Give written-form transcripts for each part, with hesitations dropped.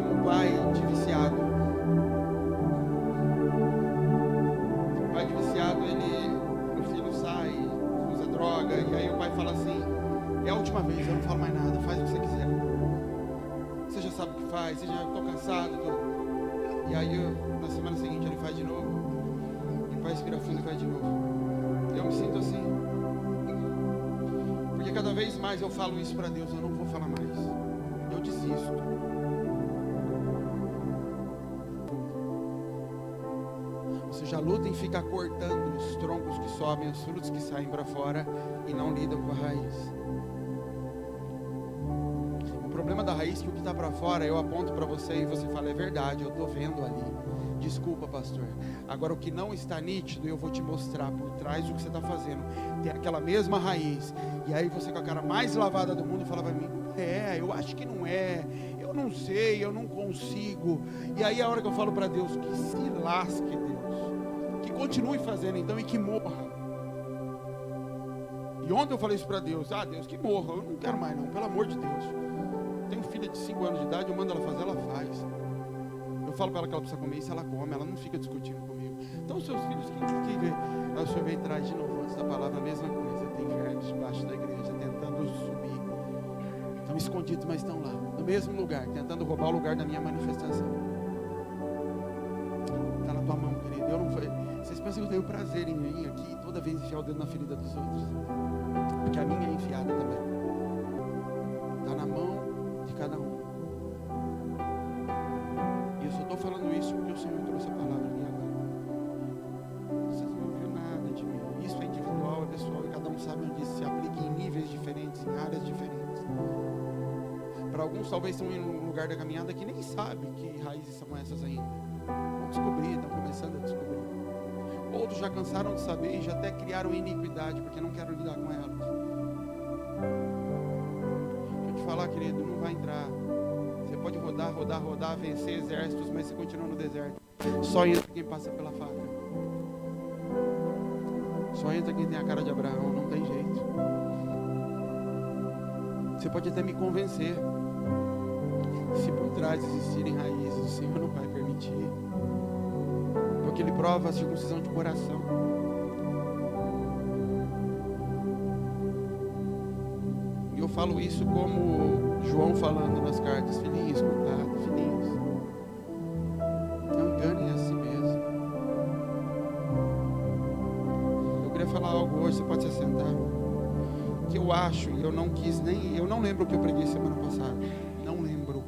como pai de viciado. O pai de viciado, o filho sai, usa droga, e aí o pai fala assim: é a última vez, eu não falo mais nada, faz o que você quiser. Você já sabe o que faz, você já estou cansado. E aí na semana seguinte ele faz de novo. E o pai respira fundo e faz de novo. Eu me sinto assim. Porque cada vez mais eu falo isso para Deus, eu não vou falar mais. Eu desisto. Você já luta em ficar cortando os troncos que sobem, os frutos que saem para fora e não lidam com a raiz. O problema da raiz é que o que está para fora eu aponto para você e você fala: é verdade, eu estou vendo ali. Desculpa, pastor. Agora o que não está nítido eu vou te mostrar por trás do que você está fazendo. Tem aquela mesma raiz. E aí você, com a cara mais lavada do mundo, fala para mim: eu acho que não é, eu não sei, eu não consigo. E aí a hora que eu falo para Deus: que se lasque, Deus, que continue fazendo então e que morra. E ontem eu falei isso para Deus: Deus, que morra, eu não quero mais não, pelo amor de Deus. Tenho filha de 5 anos de idade, eu mando ela fazer, ela faz. Eu falo para ela que ela precisa comer, e se ela come, ela não fica discutindo comigo. Então os seus filhos que vê, o Senhor vem traz de novo antes da palavra a mesma coisa. Tem infernos debaixo da igreja tentando subir, estão escondidos, mas estão lá no mesmo lugar, tentando roubar o lugar da minha manifestação. Está na tua mão, querido. Eu não foi. Vocês pensam que eu tenho prazer em vir aqui toda vez enfiar o dedo na ferida dos outros? Porque a minha é enfiada também. Está na mão de cada um. E eu só estou falando isso porque o Senhor trouxe a palavra aqui agora. Vocês não ouviram nada de mim. Isso é individual, é pessoal, e cada um sabe onde isso se aplica em níveis diferentes, em áreas diferentes. Para alguns talvez estão em um lugar da caminhada que nem sabe que raízes são essas ainda. Vão descobrir, estão começando a descobrir. Outros já cansaram de saber e já até criaram iniquidade porque não querem lidar com elas. Deixa eu te falar, querido, não vai entrar. Você pode rodar, vencer exércitos, mas você continua no deserto. Só entra quem passa pela faca. Só entra quem tem a cara de Abraão, não tem jeito. Você pode até me convencer. Se por trás existirem raízes, o Senhor não vai permitir. Porque Ele prova a circuncisão de coração. E eu falo isso como João falando nas cartas: filhinhos, cuidado, filhinhos, não enganem a si mesmo. Eu queria falar algo hoje, você pode se assentar. Que eu acho, e eu não quis nem, eu não lembro o que eu preguei semana passada. Não lembro.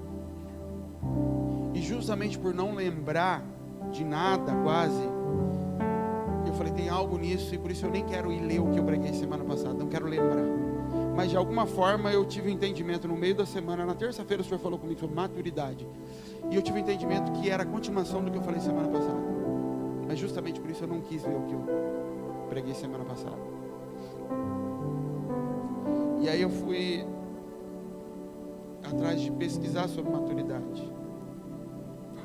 E justamente por não lembrar de nada quase, eu falei: tem algo nisso, e por isso eu nem quero ir ler o que eu preguei semana passada, não quero lembrar. Mas de alguma forma eu tive um entendimento no meio da semana. Na terça-feira o Senhor falou comigo sobre maturidade, e eu tive um entendimento que era a continuação do que eu falei semana passada. Mas justamente por isso eu não quis ler o que eu preguei semana passada. E aí eu fui atrás de pesquisar sobre maturidade.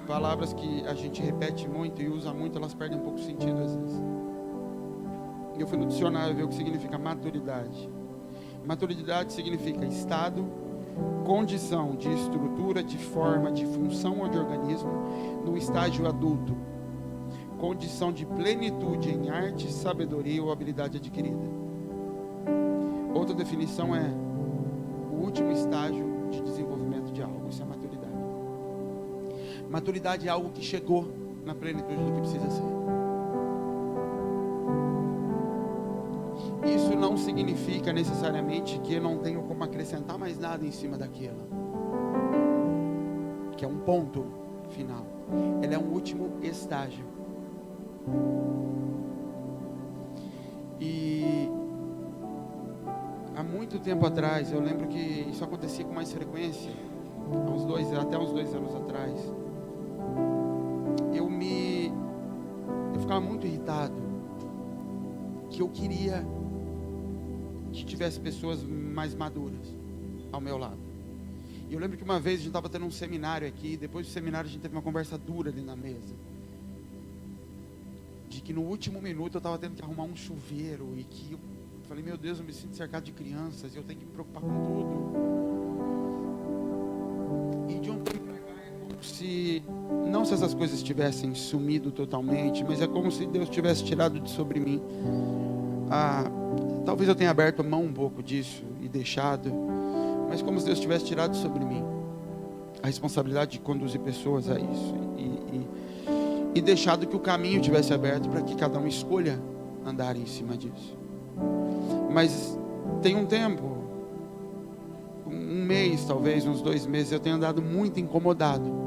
Palavras que a gente repete muito e usa muito, elas perdem um pouco de sentido às vezes. E eu fui no dicionário ver o que significa maturidade. Maturidade significa estado, condição de estrutura, de forma, de função ou de organismo no estágio adulto. Condição de plenitude em arte, sabedoria ou habilidade adquirida. Outra definição é o último estágio de desenvolvimento de algo. Isso é maturidade. Maturidade é algo que chegou na plenitude do que precisa ser. Isso não significa necessariamente que eu não tenho como acrescentar mais nada em cima daquilo, que é um ponto final. Ele é um último estágio. E há muito tempo atrás, eu lembro que isso acontecia com mais frequência, até uns 2 anos atrás. Eu ficava muito irritado, que eu queria que tivesse pessoas mais maduras ao meu lado. E eu lembro que uma vez a gente estava tendo um seminário aqui, depois do seminário a gente teve uma conversa dura ali na mesa, de que no último minuto eu estava tendo que arrumar um chuveiro, e que eu falei: meu Deus, eu me sinto cercado de crianças, eu tenho que me preocupar com tudo. E de um tempo pra cá, não se essas coisas tivessem sumido totalmente, mas é como se Deus tivesse tirado de sobre mim. Talvez eu tenha aberto a mão um pouco disso e deixado, mas como se Deus tivesse tirado de sobre mim a responsabilidade de conduzir pessoas a isso e deixado que o caminho tivesse aberto para que cada um escolha andar em cima disso. Mas tem um tempo, um mês talvez, uns 2 meses, eu tenho andado muito incomodado.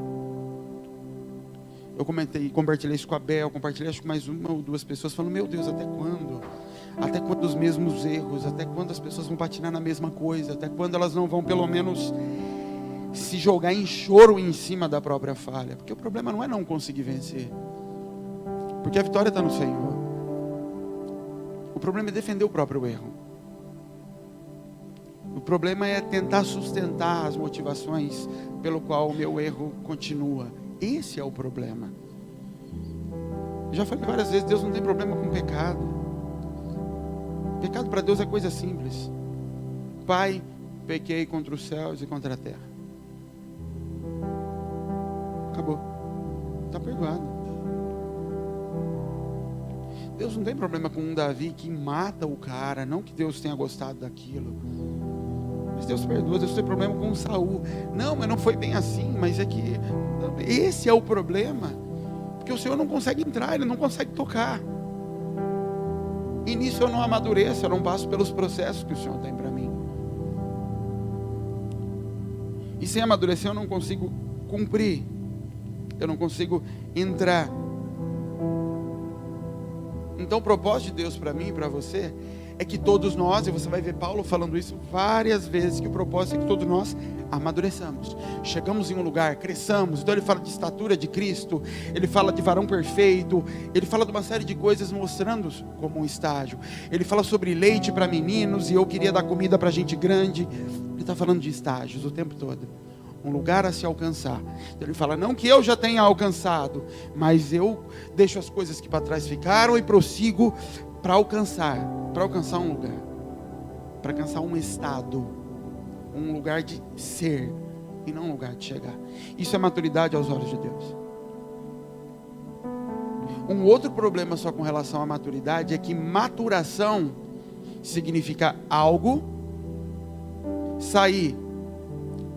Eu compartilhei isso com a Bel, compartilhei acho que mais 1 ou 2 pessoas, falando, meu Deus, até quando? Até quando os mesmos erros? Até quando as pessoas vão patinar na mesma coisa? Até quando elas não vão pelo menos se jogar em choro em cima da própria falha? Porque o problema não é não conseguir vencer, porque a vitória está no Senhor. O problema é defender o próprio erro. O problema é tentar sustentar as motivações pelo qual o meu erro continua. Esse é o problema. Eu já falei várias vezes, Deus não tem problema com pecado. Pecado para Deus é coisa simples. Pai, pequei contra os céus e contra a terra. Acabou. Está perdoado. Deus não tem problema com um Davi que mata o cara. Não que Deus tenha gostado daquilo, mas Deus perdoa. Deus tem problema com um Saul. Não, mas não foi bem assim. Mas é que esse é o problema. Porque o Senhor não consegue entrar, Ele não consegue tocar. E nisso eu não amadureço, eu não passo pelos processos que o Senhor tem para mim. E sem amadurecer eu não consigo cumprir. Eu não consigo entrar. Então o propósito de Deus para mim e para você é que todos nós, e você vai ver Paulo falando isso várias vezes, que o propósito é que todos nós amadureçamos, chegamos em um lugar, cresçamos. Então ele fala de estatura de Cristo, ele fala de varão perfeito, ele fala de uma série de coisas mostrando como um estágio. Ele fala sobre leite para meninos, e eu queria dar comida para gente grande. Ele está falando de estágios o tempo todo, um lugar a se alcançar. Então ele fala, não que eu já tenha alcançado, mas eu deixo as coisas que para trás ficaram e prossigo para alcançar um lugar, para alcançar um estado, um lugar de ser e não um lugar de chegar. Isso é maturidade aos olhos de Deus. Um outro problema só com relação à maturidade é que maturação significa algo sair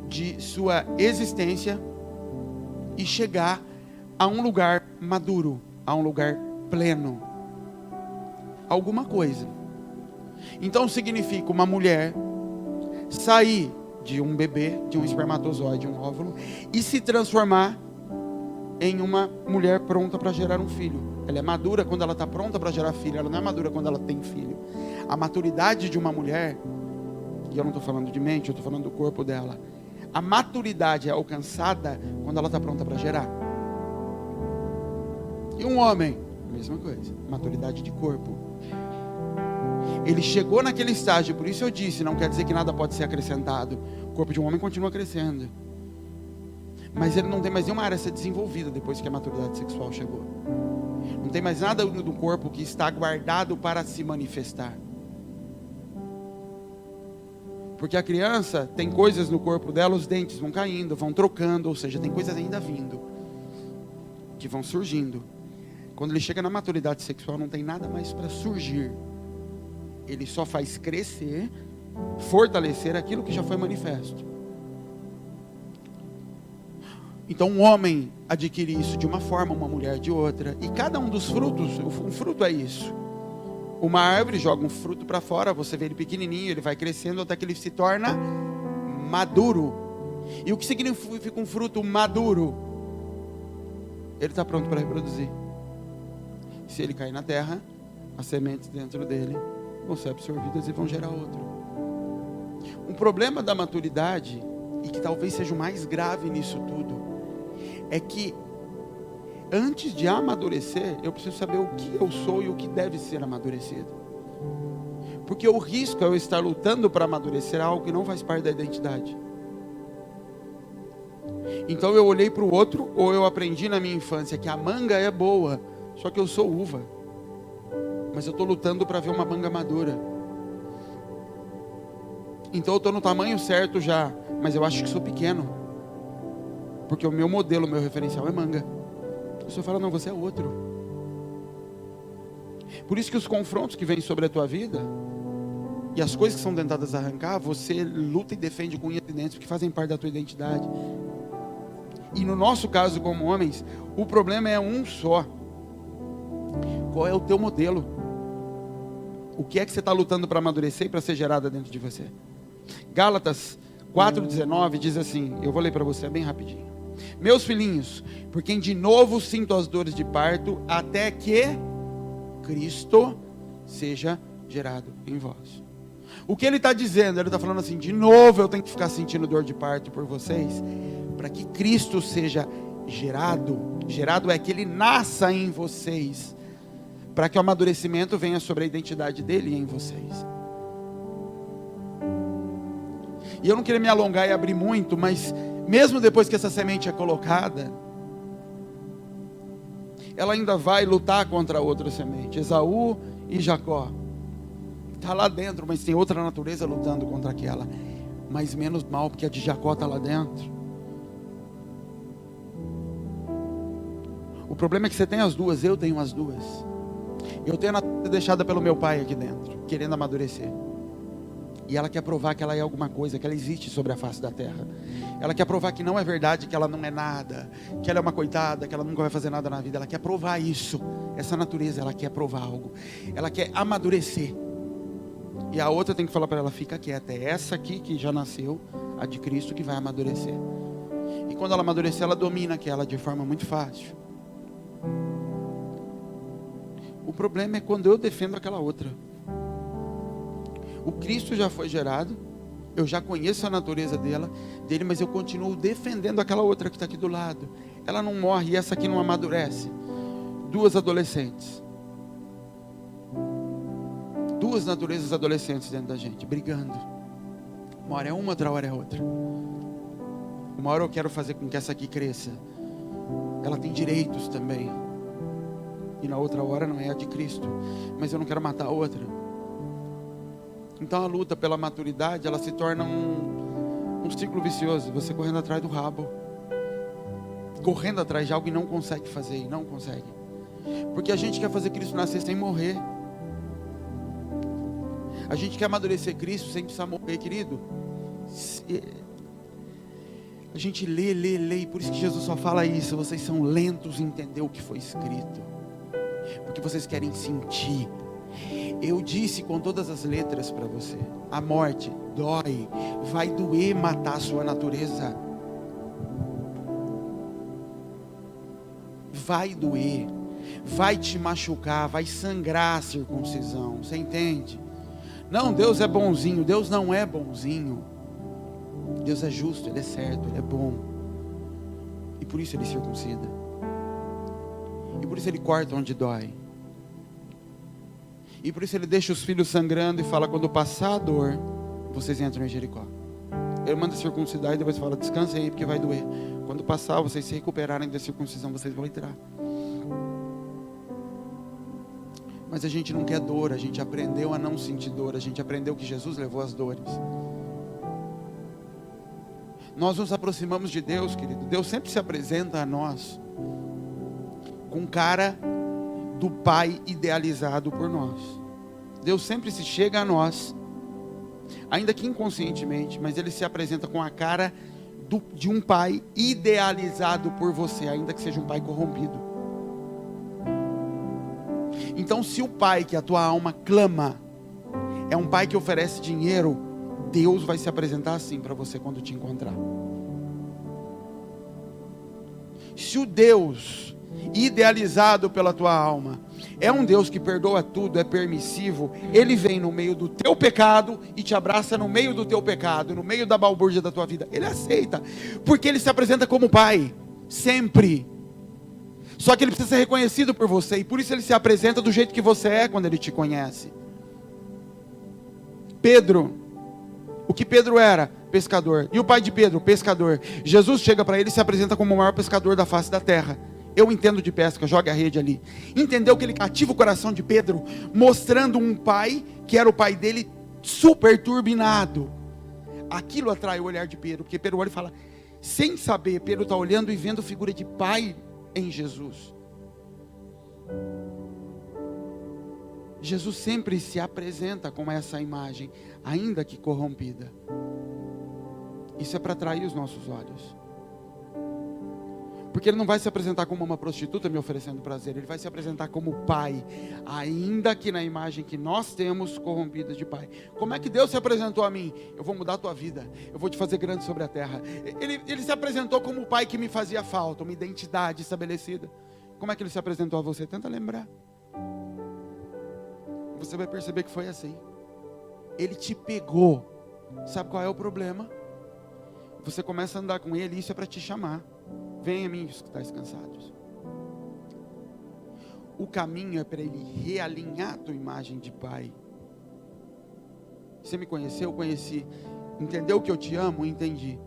de sua existência e chegar a um lugar maduro, a um lugar pleno, alguma coisa. Então significa uma mulher sair de um bebê, de um espermatozoide, um óvulo, e se transformar em uma mulher pronta para gerar um filho. Ela é madura quando ela está pronta para gerar filho, ela não é madura quando ela tem filho. A maturidade de uma mulher, e eu não estou falando de mente, eu estou falando do corpo dela, a maturidade é alcançada quando ela está pronta para gerar. E um homem, mesma coisa, maturidade de corpo. Ele chegou naquele estágio, por isso eu disse, não quer dizer que nada pode ser acrescentado. O corpo de um homem continua crescendo, mas ele não tem mais nenhuma área a ser desenvolvida depois que a maturidade sexual chegou. Não tem mais nada do corpo que está guardado para se manifestar. Porque a criança tem coisas no corpo dela, os dentes vão caindo, vão trocando, ou seja, tem coisas ainda vindo, que vão surgindo. Quando ele chega na maturidade sexual, não tem nada mais para surgir. Ele só faz crescer, fortalecer aquilo que já foi manifesto. Então um homem adquire isso de uma forma, uma mulher de outra. E cada um dos frutos, um fruto é isso. Uma árvore joga um fruto para fora, você vê ele pequenininho, ele vai crescendo até que ele se torna maduro. E o que significa um fruto maduro? Ele está pronto para reproduzir. Se ele cair na terra, as sementes dentro dele vão ser absorvidas e vão gerar outro. Um problema da maturidade, e que talvez seja o mais grave nisso tudo, é que antes de amadurecer, eu preciso saber o que eu sou e o que deve ser amadurecido. Porque o risco é eu estar lutando para amadurecer algo que não faz parte da identidade. Então eu olhei para o outro, ou eu aprendi na minha infância que a manga é boa, só que eu sou uva. Mas eu estou lutando para ver uma manga madura. Então eu estou no tamanho certo já, mas eu acho que sou pequeno. Porque o meu modelo, o meu referencial é manga. O Senhor fala, não, você é outro. Por isso que os confrontos que vêm sobre a tua vida e as coisas que são tentadas arrancar, você luta e defende com unhas e dentes, porque fazem parte da tua identidade. E no nosso caso como homens, o problema é um só. Qual é o teu modelo? O que é que você está lutando para amadurecer e para ser gerada dentro de você? Gálatas 4,19 diz assim, eu vou ler para você bem rapidinho. Meus filhinhos, por quem de novo sinto as dores de parto, até que Cristo seja gerado em vós. O que ele está dizendo? Ele está falando assim, de novo eu tenho que ficar sentindo dor de parto por vocês, para que Cristo seja gerado. Gerado é que ele nasça em vocês, para que o amadurecimento venha sobre a identidade dele em vocês. E eu não queria me alongar e abrir muito, mas mesmo depois que essa semente é colocada, ela ainda vai lutar contra outra semente, Esaú e Jacó. Está lá dentro, mas tem outra natureza lutando contra aquela, mas menos mal, porque a de Jacó está lá dentro. O problema é que você tem as duas, eu tenho as duas. Eu tenho a natureza deixada pelo meu pai aqui dentro, querendo amadurecer. E ela quer provar que ela é alguma coisa, que ela existe sobre a face da terra. Ela quer provar que não é verdade, que ela não é nada, que ela é uma coitada, que ela nunca vai fazer nada na vida. Ela quer provar isso. Essa natureza, ela quer provar algo. Ela quer amadurecer. E a outra tem que falar para ela, fica quieta. É essa aqui que já nasceu, a de Cristo, que vai amadurecer. E quando ela amadurecer, ela domina aquela de forma muito fácil. O problema é quando eu defendo aquela outra. O Cristo já foi gerado, eu já conheço a natureza dele, mas eu continuo defendendo aquela outra que está aqui do lado. Ela não morre e essa aqui não amadurece. Duas adolescentes. Duas naturezas adolescentes dentro da gente, brigando. Uma hora é uma, outra hora é outra. Uma hora eu quero fazer com que essa aqui cresça. Ela tem direitos também. E na outra hora não é a de Cristo. Mas eu não quero matar a outra. Então a luta pela maturidade, ela se torna um ciclo vicioso. Você correndo atrás do rabo. Correndo atrás de algo e não consegue fazer. E não consegue. Porque a gente quer fazer Cristo nascer sem morrer. A gente quer amadurecer Cristo sem precisar morrer, querido. A gente lê, e por isso que Jesus só fala isso. Vocês são lentos em entender o que foi escrito, porque vocês querem sentir. Eu disse com todas as letras para você, a morte dói, vai doer matar a sua natureza, vai doer, vai te machucar, vai sangrar a circuncisão, você entende? Não, Deus é bonzinho. Deus não é bonzinho. Deus é justo, Ele é certo, Ele é bom. E por isso Ele circuncida. E por isso Ele corta onde dói. E por isso Ele deixa os filhos sangrando e fala, quando passar a dor, vocês entram em Jericó. Ele manda circuncidar e depois fala, descanse aí porque vai doer. Quando passar, vocês se recuperarem da circuncisão, vocês vão entrar. Mas a gente não quer dor, a gente aprendeu a não sentir dor, a gente aprendeu que Jesus levou as dores. Nós nos aproximamos de Deus, querido. Deus sempre se apresenta a nós com cara do Pai idealizado por nós. Deus sempre se chega a nós, ainda que inconscientemente, mas Ele se apresenta com a cara de um Pai idealizado por você, ainda que seja um Pai corrompido. Então, se o Pai que a tua alma clama é um Pai que oferece dinheiro, Deus vai se apresentar assim para você quando te encontrar. Se o Deus idealizado pela tua alma é um Deus que perdoa tudo, é permissivo, Ele vem no meio do teu pecado e te abraça no meio do teu pecado, no meio da balbúrdia da tua vida. Ele aceita, porque Ele se apresenta como Pai, sempre. Só que Ele precisa ser reconhecido por você, e por isso Ele se apresenta do jeito que você é quando Ele te conhece. Pedro, o que Pedro era? Pescador. E o pai de Pedro? Pescador. Jesus chega para ele e se apresenta como o maior pescador da face da terra. Eu entendo de pesca, joga a rede ali. Entendeu que ele cativa o coração de Pedro, mostrando um pai, que era o pai dele, super turbinado. Aquilo atrai o olhar de Pedro, porque Pedro olha e fala, Sem saber, Pedro está olhando e vendo figura de pai em Jesus. Jesus sempre se apresenta com essa imagem, ainda que corrompida. Isso é para atrair os nossos olhos. Porque ele não vai se apresentar como uma prostituta me oferecendo prazer, ele vai se apresentar como pai, ainda que na imagem que nós temos corrompida de pai. Como é que Deus se apresentou a mim? Eu vou mudar a tua vida, eu vou te fazer grande sobre a terra. Ele se apresentou como o pai que me fazia falta, uma identidade estabelecida. Como é que ele se apresentou a você? Tenta lembrar. Você vai perceber que foi assim. Ele te pegou. Sabe qual é o problema? Você começa a andar com ele, isso é para te chamar. Venha a mim, os que estáis cansados. O caminho é para ele realinhar a tua imagem de pai. Você me conheceu? Eu conheci. Entendeu que eu te amo? Entendi.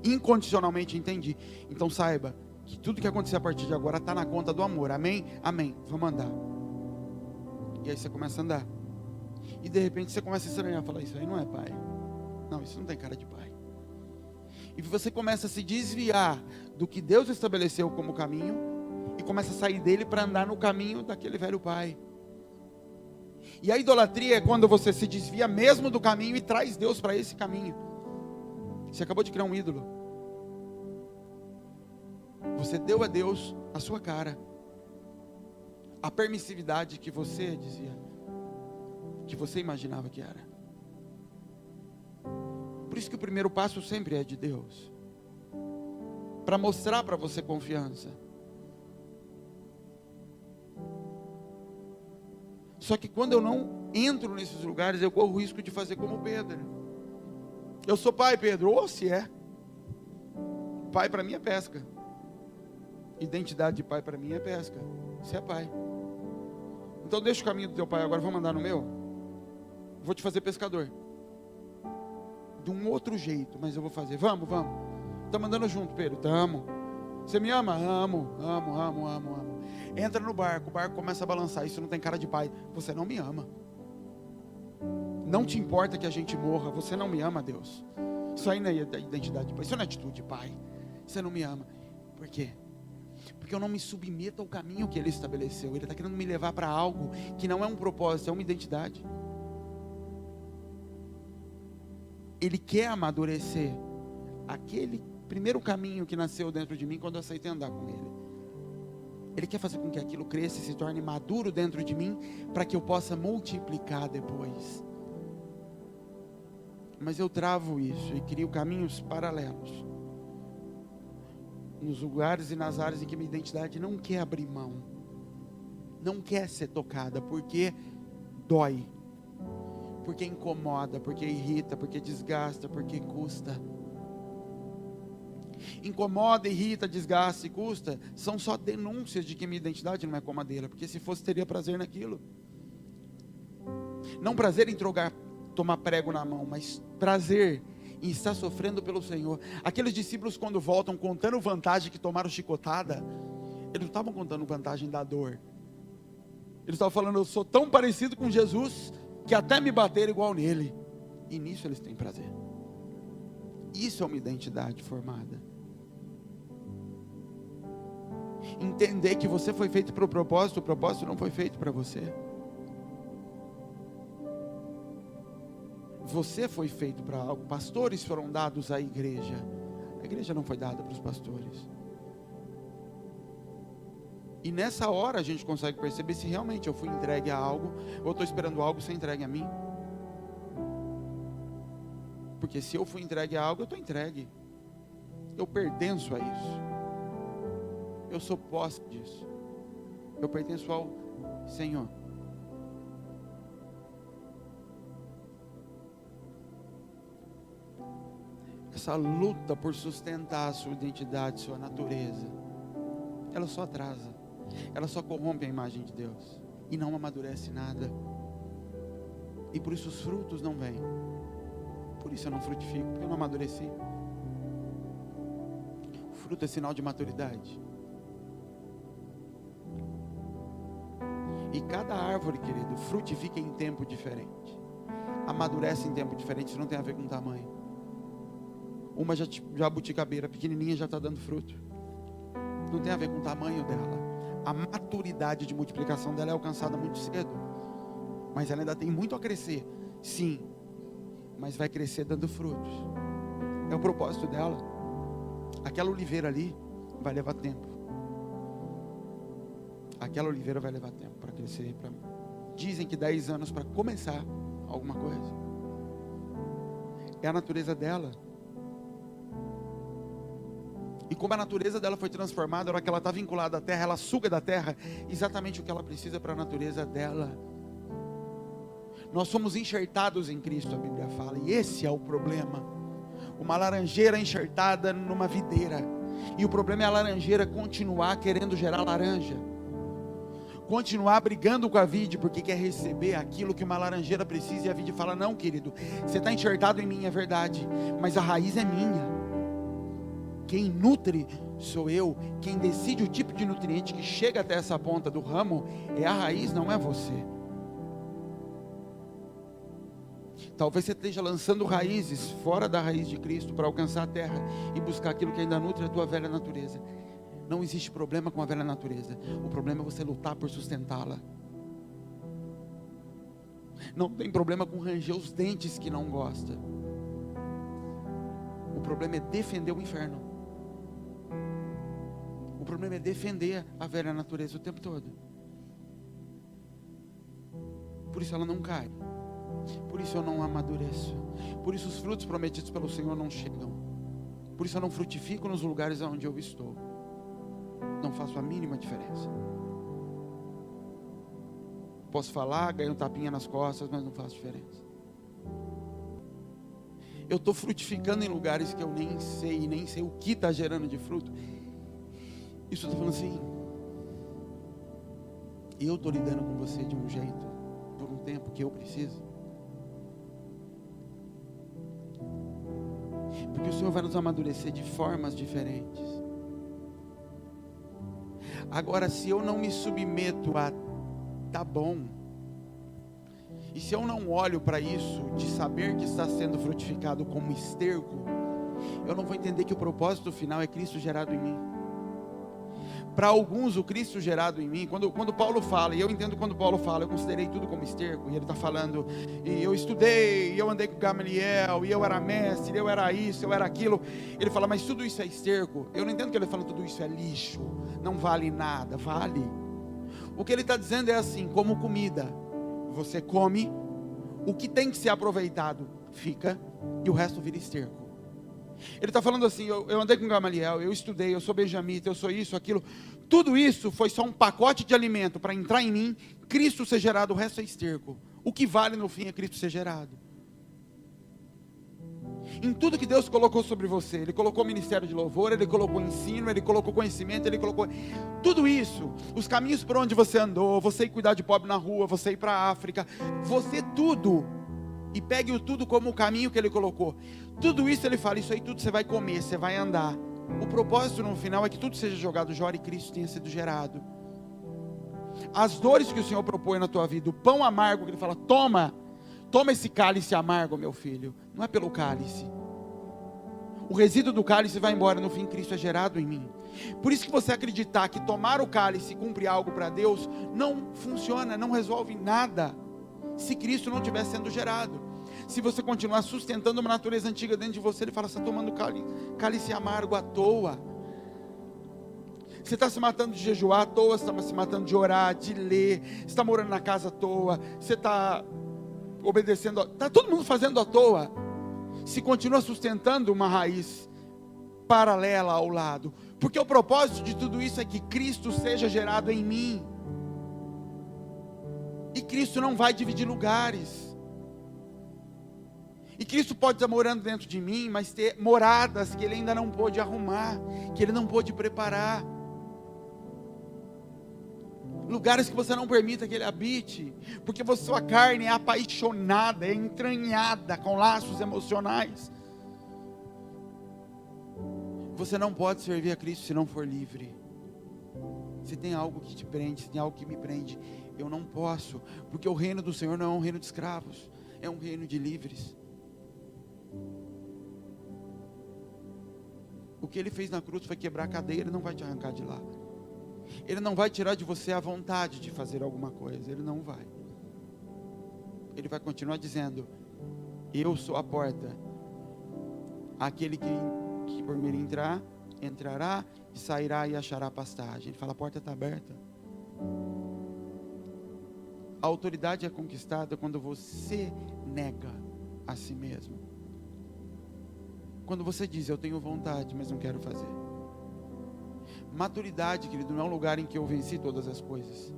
Incondicionalmente entendi. Então saiba que tudo que acontecer a partir de agora está na conta do amor. Amém? Amém. Vamos andar. E aí você começa a andar. E de repente você começa a estranhar. Falar, isso aí não é pai. Não, isso não tem cara de pai. E você começa a se desviar do que Deus estabeleceu como caminho. E começa a sair dele para andar no caminho daquele velho pai. E a idolatria é quando você se desvia mesmo do caminho e traz Deus para esse caminho. Você acabou de criar um ídolo. Você deu a Deus a sua cara. A permissividade que você dizia, que você imaginava que era. Por isso que o primeiro passo sempre é de Deus. Para mostrar para você confiança. Só que quando eu não entro nesses lugares, eu corro o risco de fazer como Pedro. Eu sou pai, Pedro, ou se é. Pai para mim é pesca. Identidade de pai para mim é pesca. Você é pai. Então deixa o caminho do teu pai agora, vamos andar no meu? Vou te fazer pescador. De um outro jeito, mas eu vou fazer. Vamos. Estamos andando junto, Pedro. Estamos. Você me ama? Amo. Entra no barco, o barco começa a balançar. Isso não tem cara de pai. Você não me ama. Não te importa que a gente morra. Você não me ama, Deus. Isso aí não é identidade de pai. Isso não é atitude de pai. Você não me ama. Por quê? Porque eu não me submeto ao caminho que Ele estabeleceu. Ele está querendo me levar para algo que não é um propósito, é uma identidade. Ele quer amadurecer aquele primeiro caminho que nasceu dentro de mim quando eu aceitei andar com Ele. Ele quer fazer com que aquilo cresça e se torne maduro dentro de mim, para que eu possa multiplicar depois. Mas eu travo isso e crio caminhos paralelos. Nos lugares e nas áreas em que minha identidade não quer abrir mão. Não quer ser tocada, porque dói. Porque incomoda, porque irrita, porque desgasta, porque custa. Incomoda, irrita, desgasta e custa são só denúncias de que minha identidade não é como a dele, porque se fosse teria prazer naquilo. Não prazer em tomar prego na mão, mas prazer em estar sofrendo pelo Senhor. Aqueles discípulos quando voltam contando vantagem que tomaram chicotada, eles não estavam contando vantagem da dor. Eles estavam falando, eu sou tão parecido com Jesus que até me bater igual nele. E nisso eles têm prazer. Isso é uma identidade formada. Entender que você foi feito para o propósito não foi feito para você. Você foi feito para algo. Pastores foram dados à igreja. A igreja não foi dada para os pastores. E nessa hora a gente consegue perceber se realmente eu fui entregue a algo, ou estou esperando algo ser entregue a mim. Porque se eu fui entregue a algo, eu estou entregue. Eu pertenço a isso. Eu sou posse disso. Eu pertenço ao Senhor. Essa luta por sustentar a sua identidade, sua natureza, ela só atrasa. Ela só corrompe a imagem de Deus. E não amadurece nada. E por isso os frutos não vêm. Por isso eu não frutifico, porque eu não amadureci. O fruto é sinal de maturidade. E cada árvore, querido, frutifica em tempo diferente. Amadurece em tempo diferente, isso não tem a ver com tamanho. Uma jabuticabeira pequenininha já está dando fruto. Não tem a ver com o tamanho dela. A maturidade de multiplicação dela é alcançada muito cedo. Mas ela ainda tem muito a crescer. Sim, mas vai crescer dando frutos. É o propósito dela. Aquela oliveira ali vai levar tempo. Aquela oliveira vai levar tempo para crescer. Dizem que 10 anos para começar alguma coisa. É a natureza dela. E como a natureza dela foi transformada, na hora que ela está vinculada à terra, ela suga da terra exatamente o que ela precisa para a natureza dela. Nós somos enxertados em Cristo, a Bíblia fala, e esse é o problema. Uma laranjeira enxertada numa videira, e o problema é a laranjeira continuar querendo gerar laranja, continuar brigando com a vide, porque quer receber aquilo que uma laranjeira precisa, e a vide fala: não, querido, você está enxertado em mim, é verdade, mas a raiz é minha. Quem nutre sou eu. Quem decide o tipo de nutriente que chega até essa ponta do ramo é a raiz, não é você. Talvez você esteja lançando raízes fora da raiz de Cristo para alcançar a terra e buscar aquilo que ainda nutre a tua velha natureza. Não existe problema com a velha natureza. O problema é você lutar por sustentá-la. Não tem problema com ranger os dentes que não gosta. O problema é defender o inferno. O problema é defender a velha natureza o tempo todo. Por isso ela não cai. Por isso eu não amadureço. Por isso os frutos prometidos pelo Senhor não chegam. Por isso eu não frutifico nos lugares onde eu estou. Não faço a mínima diferença. Posso falar, ganho um tapinha nas costas, mas não faço diferença. Eu estou frutificando em lugares que eu nem sei o que está gerando de fruto. Isso eu estou falando assim, eu estou lidando com você de um jeito, por um tempo que eu preciso. Porque o Senhor vai nos amadurecer de formas diferentes. Agora, se eu não me submeto a tá bom, e se eu não olho para isso, de saber que está sendo frutificado como esterco, eu não vou entender que o propósito final é Cristo gerado em mim. Para alguns, o Cristo gerado em mim, quando Paulo fala, e eu entendo quando Paulo fala, eu considerei tudo como esterco, e ele está falando, e eu estudei, e eu andei com Gamaliel, e eu era mestre, eu era isso, eu era aquilo. Ele fala, mas tudo isso é esterco. Eu não entendo que ele fala, tudo isso é lixo, não vale nada. Vale. O que ele está dizendo é assim, como comida, você come, o que tem que ser aproveitado fica, e o resto vira esterco. Ele está falando assim, eu andei com Gamaliel, eu estudei, eu sou benjamita, eu sou isso, aquilo. Tudo isso foi só um pacote de alimento para entrar em mim, Cristo ser gerado, o resto é esterco. O que vale no fim é Cristo ser gerado. Em tudo que Deus colocou sobre você, Ele colocou ministério de louvor, Ele colocou ensino, Ele colocou conhecimento, Ele colocou tudo isso, os caminhos por onde você andou, você ir cuidar de pobre na rua, você ir para a África, você tudo, e pegue o tudo como o caminho que Ele colocou. Tudo isso Ele fala, isso aí tudo você vai comer, você vai andar. O propósito no final é que tudo seja jogado fora e Cristo tenha sido gerado. As dores que o Senhor propõe na tua vida, o pão amargo que Ele fala, toma esse cálice amargo, meu filho. Não é pelo cálice. O resíduo do cálice vai embora, no fim Cristo é gerado em mim. Por isso que você acreditar que tomar o cálice cumpre algo para Deus, não funciona, não resolve nada, se Cristo não estiver sendo gerado. Se você continuar sustentando uma natureza antiga dentro de você, Ele fala, você está tomando cálice amargo à toa. Você está se matando de jejuar à toa, você está se matando de orar, de ler, você está morando na casa à toa, você está obedecendo, está todo mundo fazendo à toa. Se continua sustentando uma raiz paralela ao lado, porque o propósito de tudo isso é que Cristo seja gerado em mim, e Cristo não vai dividir lugares, e Cristo pode estar morando dentro de mim, mas ter moradas que Ele ainda não pôde arrumar, que Ele não pôde preparar, lugares que você não permita que Ele habite, porque sua carne é apaixonada, é entranhada com laços emocionais. Você não pode servir a Cristo se não for livre. Se tem algo que te prende, se tem algo que me prende, eu não posso, porque o reino do Senhor não é um reino de escravos, é um reino de livres. O que Ele fez na cruz foi quebrar a cadeia, Ele não vai te arrancar de lá. Ele não vai tirar de você a vontade de fazer alguma coisa, Ele não vai. Ele vai continuar dizendo: eu sou a porta. Aquele que por mim entrar, entrará, sairá e achará pastagem. Ele fala: a porta está aberta. A autoridade é conquistada quando você nega a si mesmo. Quando você diz: eu tenho vontade, mas não quero fazer. Maturidade, querido, não é um lugar em que eu venci todas as coisas.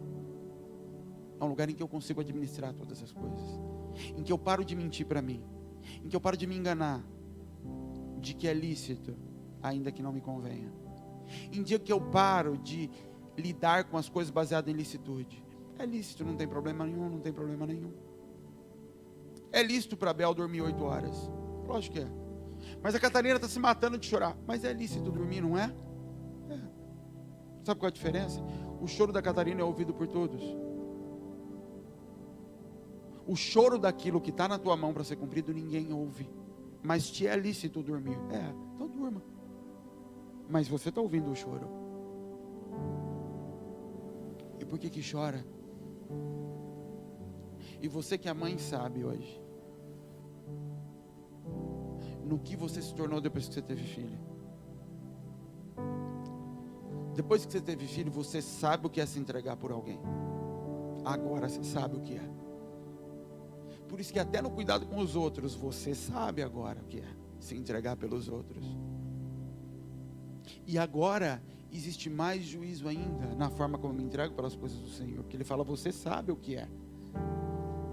É um lugar em que eu consigo administrar todas as coisas. Em que eu paro de mentir para mim. Em que eu paro de me enganar de que é lícito, ainda que não me convenha. Em dia que eu paro de lidar com as coisas baseadas em licitude. É lícito, não tem problema nenhum, não tem problema nenhum. É lícito para Bel dormir 8 horas. Lógico que é. Mas a Catarina está se matando de chorar. Mas é lícito dormir, não é? É. Sabe qual é a diferença? O choro da Catarina é ouvido por todos. O choro daquilo que está na tua mão para ser cumprido, ninguém ouve. Mas te é lícito dormir. É, então durma. Mas você está ouvindo o choro. E por que chora? E você que é mãe sabe hoje no que você se tornou depois que você teve filho. Depois que você teve filho, você sabe o que é se entregar por alguém. Agora você sabe o que é. Por isso que até no cuidado com os outros, você sabe agora o que é se entregar pelos outros. E agora existe mais juízo ainda na forma como eu me entrego pelas coisas do Senhor. Porque Ele fala: você sabe o que é.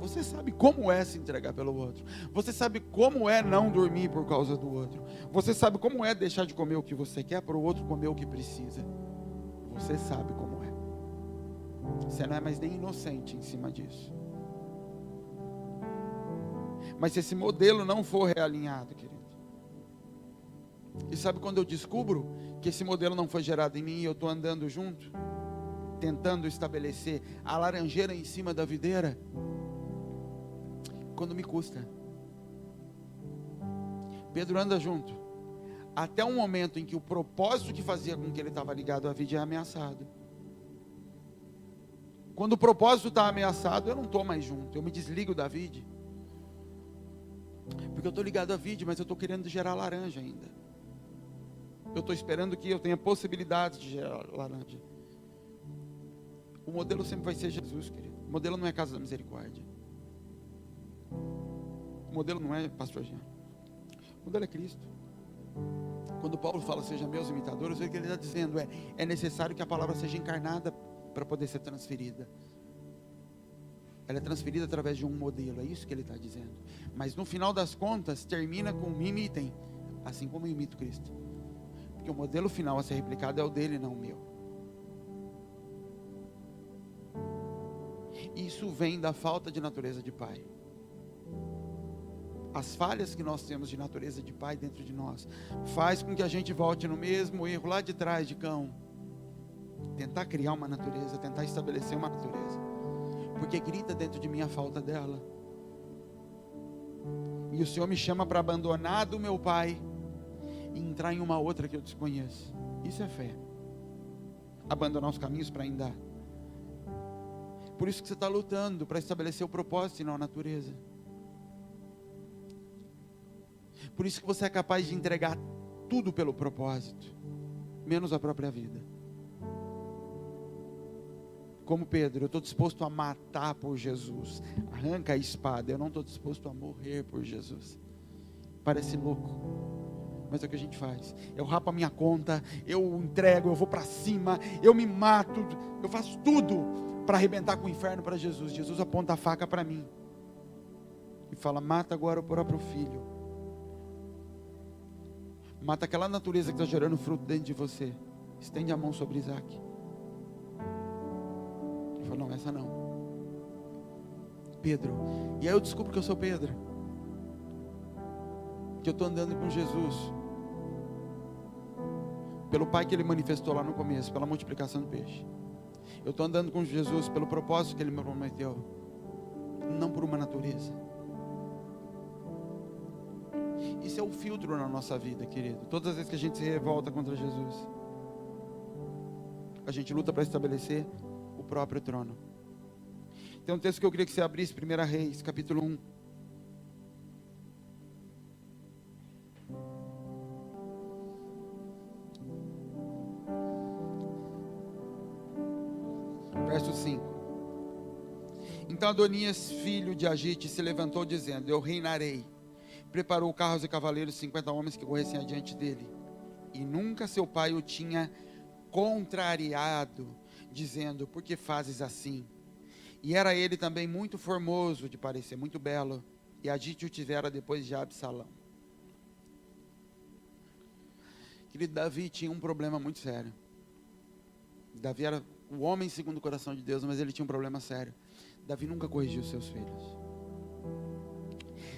Você sabe como é se entregar pelo outro. Você sabe como é não dormir por causa do outro. Você sabe como é deixar de comer o que você quer para o outro comer o que precisa. Você sabe como é. Você não é mais nem inocente em cima disso. Mas se esse modelo não for realinhado, querido, e sabe quando eu descubro que esse modelo não foi gerado em mim e eu estou andando junto, tentando estabelecer a laranjeira em cima da videira? Quando me custa. Pedro anda junto, até um momento em que o propósito que fazia com que ele estava ligado à vida é ameaçado. Quando o propósito está ameaçado, eu não estou mais junto, eu me desligo da vida. Porque eu estou ligado à vida, mas eu estou querendo gerar laranja ainda. Eu estou esperando que eu tenha possibilidades de gerar laranja. O modelo sempre vai ser Jesus, querido. O modelo não é Casa da Misericórdia. O modelo não é Pastor Jean. O modelo é Cristo. Quando Paulo fala: seja meus imitadores, o que ele está dizendo é necessário que a palavra seja encarnada para poder ser transferida. Ela é transferida através de um modelo, é isso que ele está dizendo. Mas no final das contas, termina com: me imitem, assim como eu imito Cristo. Porque o modelo final a ser replicado é o dele, não o meu. Isso vem da falta de natureza de pai. As falhas que nós temos de natureza de pai dentro de nós faz com que a gente volte no mesmo erro lá de trás de Cão. Tentar criar uma natureza, tentar estabelecer uma natureza. Porque grita dentro de mim a falta dela. E o Senhor me chama para abandonar do meu pai e entrar em uma outra que eu desconheço. Isso é fé. Abandonar os caminhos para andar. Por isso que você está lutando para estabelecer o propósito e não a natureza. Por isso que você é capaz de entregar tudo pelo propósito, menos a própria vida. Como Pedro, eu estou disposto a matar por Jesus. Arranca a espada, eu não estou disposto a morrer por Jesus. Parece louco, mas é o que a gente faz. Eu rapo a minha conta, eu entrego, eu vou para cima, eu me mato, eu faço tudo para arrebentar com o inferno para Jesus. Jesus aponta a faca para mim e fala: mata agora o próprio filho. Mata aquela natureza que está gerando fruto dentro de você. Estende a mão sobre Isaac. Ele falou: não, essa não. Pedro. E aí eu descubro que eu sou Pedro. Que eu estou andando com Jesus. Pelo Pai que Ele manifestou lá no começo, pela multiplicação do peixe. Eu estou andando com Jesus pelo propósito que Ele me prometeu. Não por uma natureza. E Esse é o filtro na nossa vida, querido. Todas as vezes que a gente se revolta contra Jesus, a gente luta para estabelecer o próprio trono. Tem um texto que eu queria que você abrisse, 1 Reis, capítulo 1. Verso 5. Então Adonias, filho de Agite, se levantou dizendo: eu reinarei. Preparou carros e cavaleiros, 50 homens que corressem adiante dele. E nunca seu pai o tinha contrariado, dizendo: por que fazes assim? E era ele também muito formoso de parecer, muito belo. E Agite o tivera depois de Absalão. Querido, Davi tinha um problema muito sério. Davi era o homem segundo o coração de Deus, mas ele tinha um problema sério. Davi nunca corrigiu seus filhos.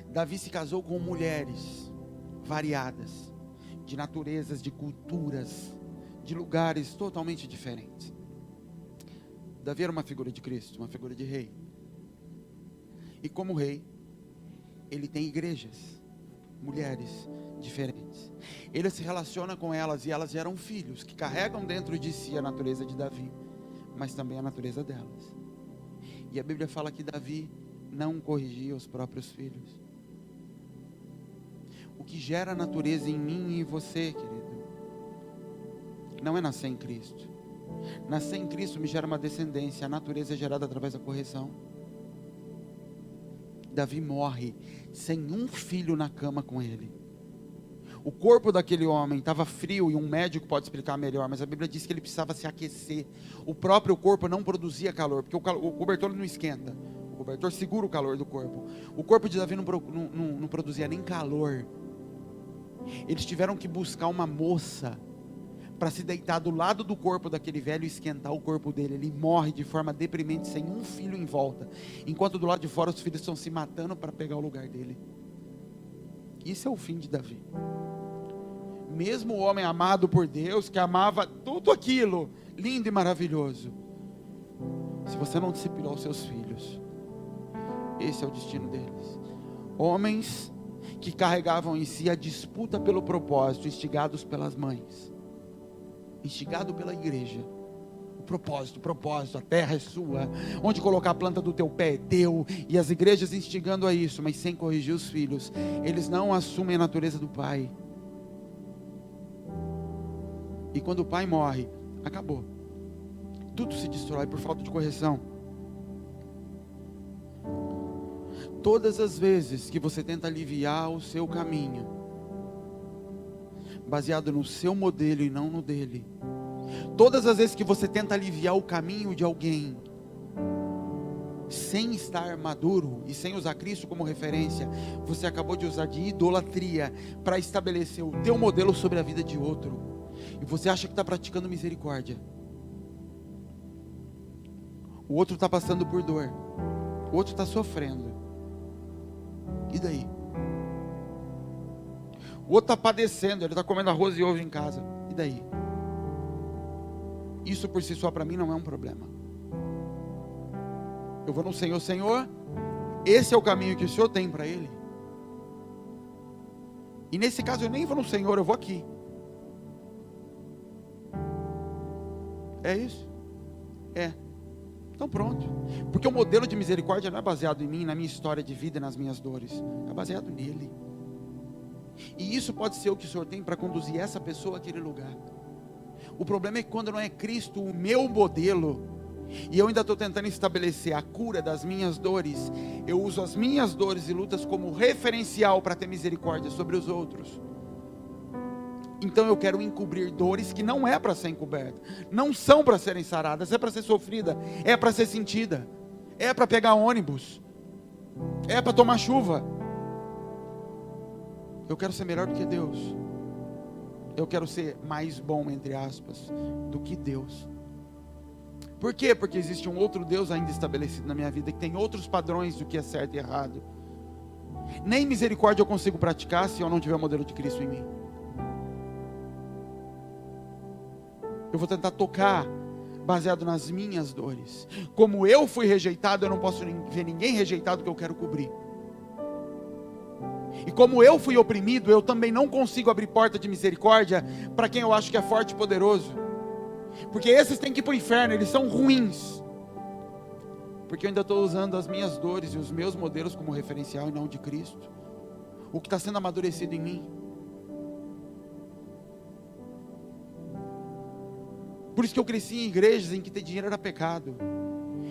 Davi se casou com mulheres variadas, de naturezas, de culturas, de lugares totalmente diferentes. Davi era uma figura de Cristo, uma figura de rei. E como rei, ele tem igrejas, mulheres diferentes. Ele se relaciona com elas e elas geram filhos que carregam dentro de si a natureza de Davi, mas também a natureza delas. E a Bíblia fala que Davi não corrigia os próprios filhos. O que gera a natureza em mim e em você, querido, não é nascer em Cristo. Nascer em Cristo me gera uma descendência. A natureza é gerada através da correção. Davi morre sem um filho na cama com ele. O corpo daquele homem estava frio, e um médico pode explicar melhor, mas a Bíblia diz que ele precisava se aquecer. O próprio corpo não produzia calor, porque o cobertor não esquenta. O cobertor segura o calor do corpo. O corpo de Davi não produzia nem calor. Eles tiveram que buscar uma moça para se deitar do lado do corpo daquele velho e esquentar o corpo dele. Ele morre de forma deprimente, sem um filho em volta, enquanto do lado de fora os filhos estão se matando para pegar o lugar dele. Isso é o fim de Davi. Mesmo o homem amado por Deus, que amava tudo aquilo lindo e maravilhoso, se você não disciplinar os seus filhos, esse é o destino deles. Homens que carregavam em si a disputa pelo propósito, instigados pelas mães, instigado pela igreja. O propósito, a terra é sua, onde colocar a planta do teu pé é teu, e as igrejas instigando a isso, mas sem corrigir os filhos. Eles não assumem a natureza do pai, e quando o pai morre, acabou, tudo se destrói por falta de correção. Todas as vezes que você tenta aliviar o seu caminho, baseado no seu modelo e não no dele, todas as vezes que você tenta aliviar o caminho de alguém, sem estar maduro e sem usar Cristo como referência, você acabou de usar de idolatria para estabelecer o teu modelo sobre a vida de outro, e você acha que está praticando misericórdia. O outro está passando por dor, o outro está sofrendo, e daí? O outro está padecendo, ele está comendo arroz e ovo em casa, e daí? Isso por si só para mim não é um problema. Eu vou no Senhor: Senhor, esse é o caminho que o Senhor tem para ele. E nesse caso eu nem vou no Senhor, eu vou aqui. É isso? É. Então pronto. Porque o modelo de misericórdia não é baseado em mim, na minha história de vida e nas minhas dores. É baseado nele. E isso pode ser o que o Senhor tem para conduzir essa pessoa àquele lugar. O problema é que quando não é Cristo o meu modelo, e eu ainda estou tentando estabelecer a cura das minhas dores, eu uso as minhas dores e lutas como referencial para ter misericórdia sobre os outros. Então eu quero encobrir dores que não é para ser encoberta, não são para serem saradas, é para ser sofrida, é para ser sentida, é para pegar ônibus, é para tomar chuva. Eu quero ser melhor do que Deus. Eu quero ser mais bom, entre aspas, do que Deus. Por quê? Porque existe um outro Deus ainda estabelecido na minha vida, que tem outros padrões do que é certo e errado. Nem misericórdia eu consigo praticar se eu não tiver o modelo de Cristo em mim. Eu vou tentar tocar baseado nas minhas dores. Como eu fui rejeitado, eu não posso ver ninguém rejeitado que eu quero cobrir. E como eu fui oprimido, eu também não consigo abrir porta de misericórdia para quem eu acho que é forte e poderoso. Porque esses têm que ir para o inferno, eles são ruins. Porque eu ainda estou usando as minhas dores e os meus modelos como referencial e não de Cristo. O que está sendo amadurecido em mim. Por isso que eu cresci em igrejas em que ter dinheiro era pecado.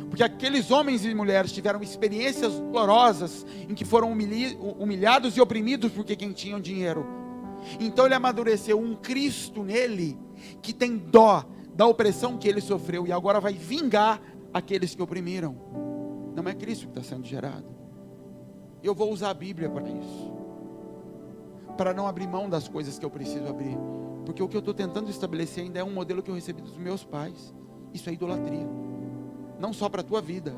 Porque aqueles homens e mulheres tiveram experiências dolorosas em que foram humilhados e oprimidos porque quem tinham dinheiro. Então ele amadureceu um Cristo nele que tem dó da opressão que ele sofreu e agora vai vingar aqueles que oprimiram. Não é Cristo que está sendo gerado. Eu vou usar a Bíblia para isso, para não abrir mão das coisas que eu preciso abrir, porque o que eu estou tentando estabelecer ainda é um modelo que eu recebi dos meus pais. Isso é idolatria, não só para a tua vida,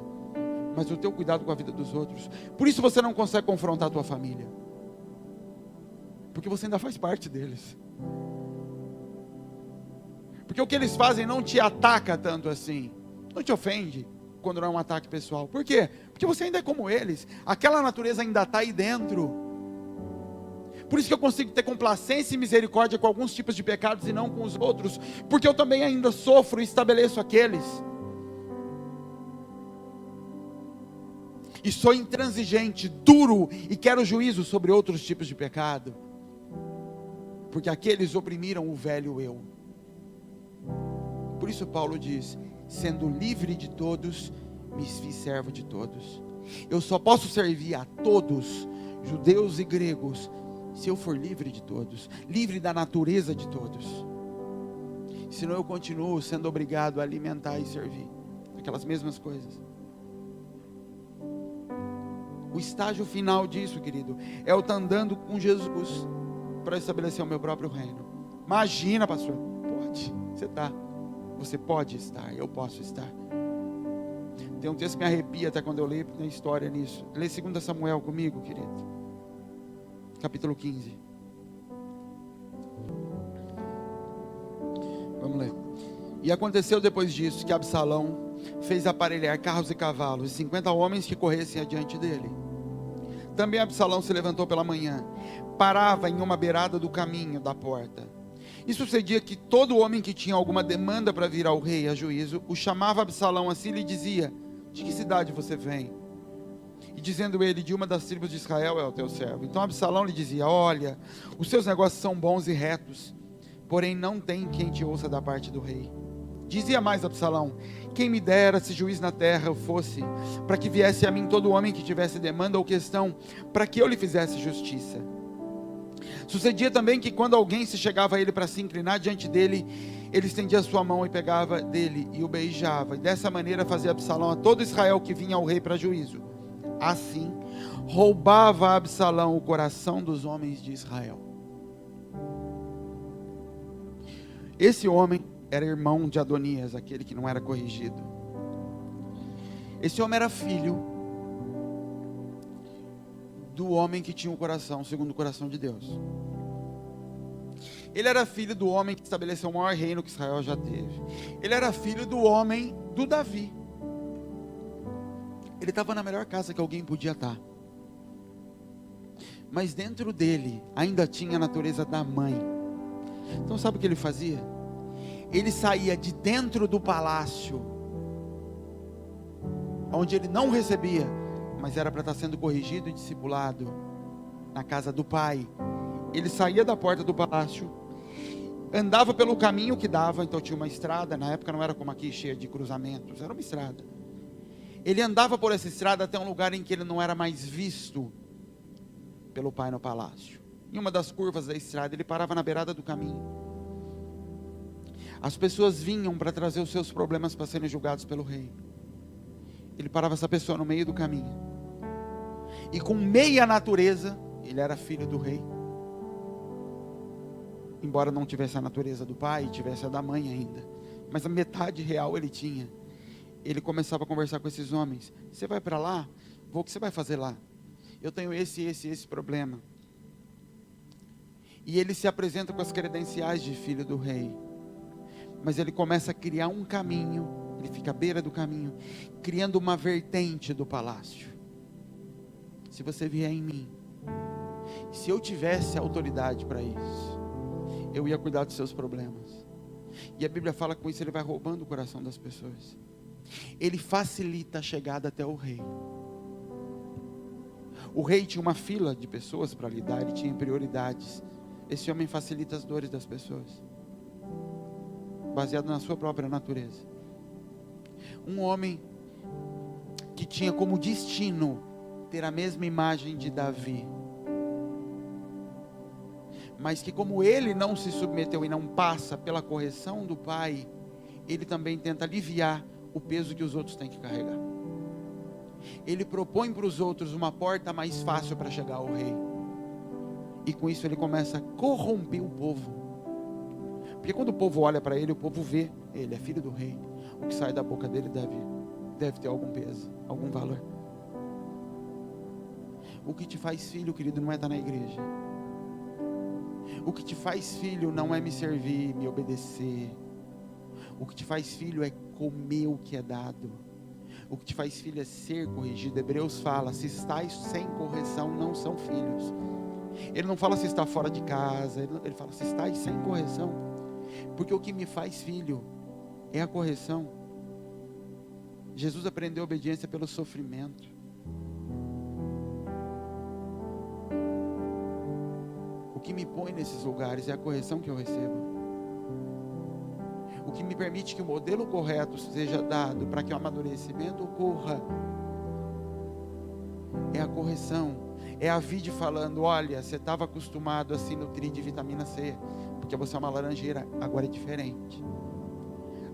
mas o teu cuidado com a vida dos outros. Por isso você não consegue confrontar a tua família, porque você ainda faz parte deles. Porque o que eles fazem não te ataca tanto assim, não te ofende quando não é um ataque pessoal. Por quê? Porque você ainda é como eles, aquela natureza ainda está aí dentro. Por isso que eu consigo ter complacência e misericórdia com alguns tipos de pecados e não com os outros, porque eu também ainda sofro e estabeleço aqueles. E sou intransigente, duro e quero juízo sobre outros tipos de pecado, porque aqueles oprimiram o velho eu. Por isso Paulo diz: sendo livre de todos, me fiz servo de todos. Eu só posso servir a todos, judeus e gregos, se eu for livre de todos, livre da natureza de todos. Senão eu continuo sendo obrigado a alimentar e servir aquelas mesmas coisas. O estágio final disso, querido, é eu estar andando com Jesus para estabelecer o meu próprio reino. Imagina, pastor, pode, você pode estar, eu posso estar. Tem um texto que me arrepia até quando eu leio, tem história nisso. Lê 2 Samuel comigo, querido, capítulo 15. Vamos ler. E aconteceu depois disso que Absalão fez aparelhar carros e cavalos e 50 homens que corressem adiante dele. Também Absalão se levantou pela manhã, parava em uma beirada do caminho da porta. E sucedia que todo homem que tinha alguma demanda para vir ao rei a juízo, o chamava Absalão assim e lhe dizia: de que cidade você vem? E dizendo ele: de uma das tribos de Israel é o teu servo. Então Absalão lhe dizia: olha, os seus negócios são bons e retos, porém não tem quem te ouça da parte do rei. Dizia mais Absalão: quem me dera se juiz na terra eu fosse, para que viesse a mim todo homem que tivesse demanda ou questão, para que eu lhe fizesse justiça. Sucedia também que quando alguém se chegava a ele para se inclinar diante dele, ele estendia a sua mão e pegava dele e o beijava, e dessa maneira fazia Absalão a todo Israel que vinha ao rei para juízo. Assim, roubava Absalão o coração dos homens de Israel. Esse homem era irmão de Adonias, aquele que não era corrigido. Esse homem era filho do homem que tinha o coração segundo o coração de Deus. Ele era filho do homem que estabeleceu o maior reino que Israel já teve. Ele era filho do homem do Davi. Ele estava na melhor casa que alguém podia estar. Mas dentro dele ainda tinha a natureza da mãe. Então sabe o que ele fazia? Ele saía de dentro do palácio, onde ele não recebia, mas era para estar sendo corrigido e discipulado, na casa do pai. Ele saía da porta do palácio, andava pelo caminho que dava, então tinha uma estrada, na época não era como aqui, cheia de cruzamentos, era uma estrada. Ele andava por essa estrada até um lugar em que ele não era mais visto pelo pai no palácio. Em uma das curvas da estrada, ele parava na beirada do caminho. As pessoas vinham para trazer os seus problemas para serem julgados pelo rei. Ele parava essa pessoa no meio do caminho. E com meia natureza, ele era filho do rei. Embora não tivesse a natureza do pai, tivesse a da mãe ainda. Mas a metade real ele tinha. Ele começava a conversar com esses homens. Você vai para lá? O que você vai fazer lá? Eu tenho esse problema. E ele se apresenta com as credenciais de filho do rei. Mas ele começa a criar um caminho, ele fica à beira do caminho, criando uma vertente do palácio. Se você vier em mim, Se eu tivesse autoridade para isso, eu ia cuidar dos seus problemas. E a Bíblia fala que com isso ele vai roubando o coração das pessoas. Ele facilita a chegada até o rei. O rei tinha uma fila de pessoas para lidar, ele tinha prioridades. Esse homem facilita as dores das pessoas, baseado na sua própria natureza. Um homem que tinha como destino ter a mesma imagem de Davi, mas que como ele não se submeteu e não passa pela correção do pai, ele também tenta aliviar o peso que os outros têm que carregar. Ele propõe para os outros uma porta mais fácil para chegar ao rei, e com isso ele começa a corromper o povo, porque quando o povo olha para ele, o povo vê, ele é filho do rei, o que sai da boca dele deve ter algum peso, algum valor. O que te faz filho, querido, não é estar na igreja. O que te faz filho não é me servir, me obedecer. O que te faz filho é comer o que é dado. O que te faz filho é ser corrigido. Hebreus fala, se estáis sem correção, não são filhos. Ele não fala se está fora de casa, ele fala se estáis sem correção. Porque o que me faz filho é a correção. Jesus aprendeu obediência pelo sofrimento. O que me põe nesses lugares é a correção que eu recebo. O que me permite que o modelo correto seja dado para que o amadurecimento ocorra é a correção. É a vida falando, olha, você estava acostumado a se nutrir de vitamina C, porque você é uma laranjeira, agora é diferente.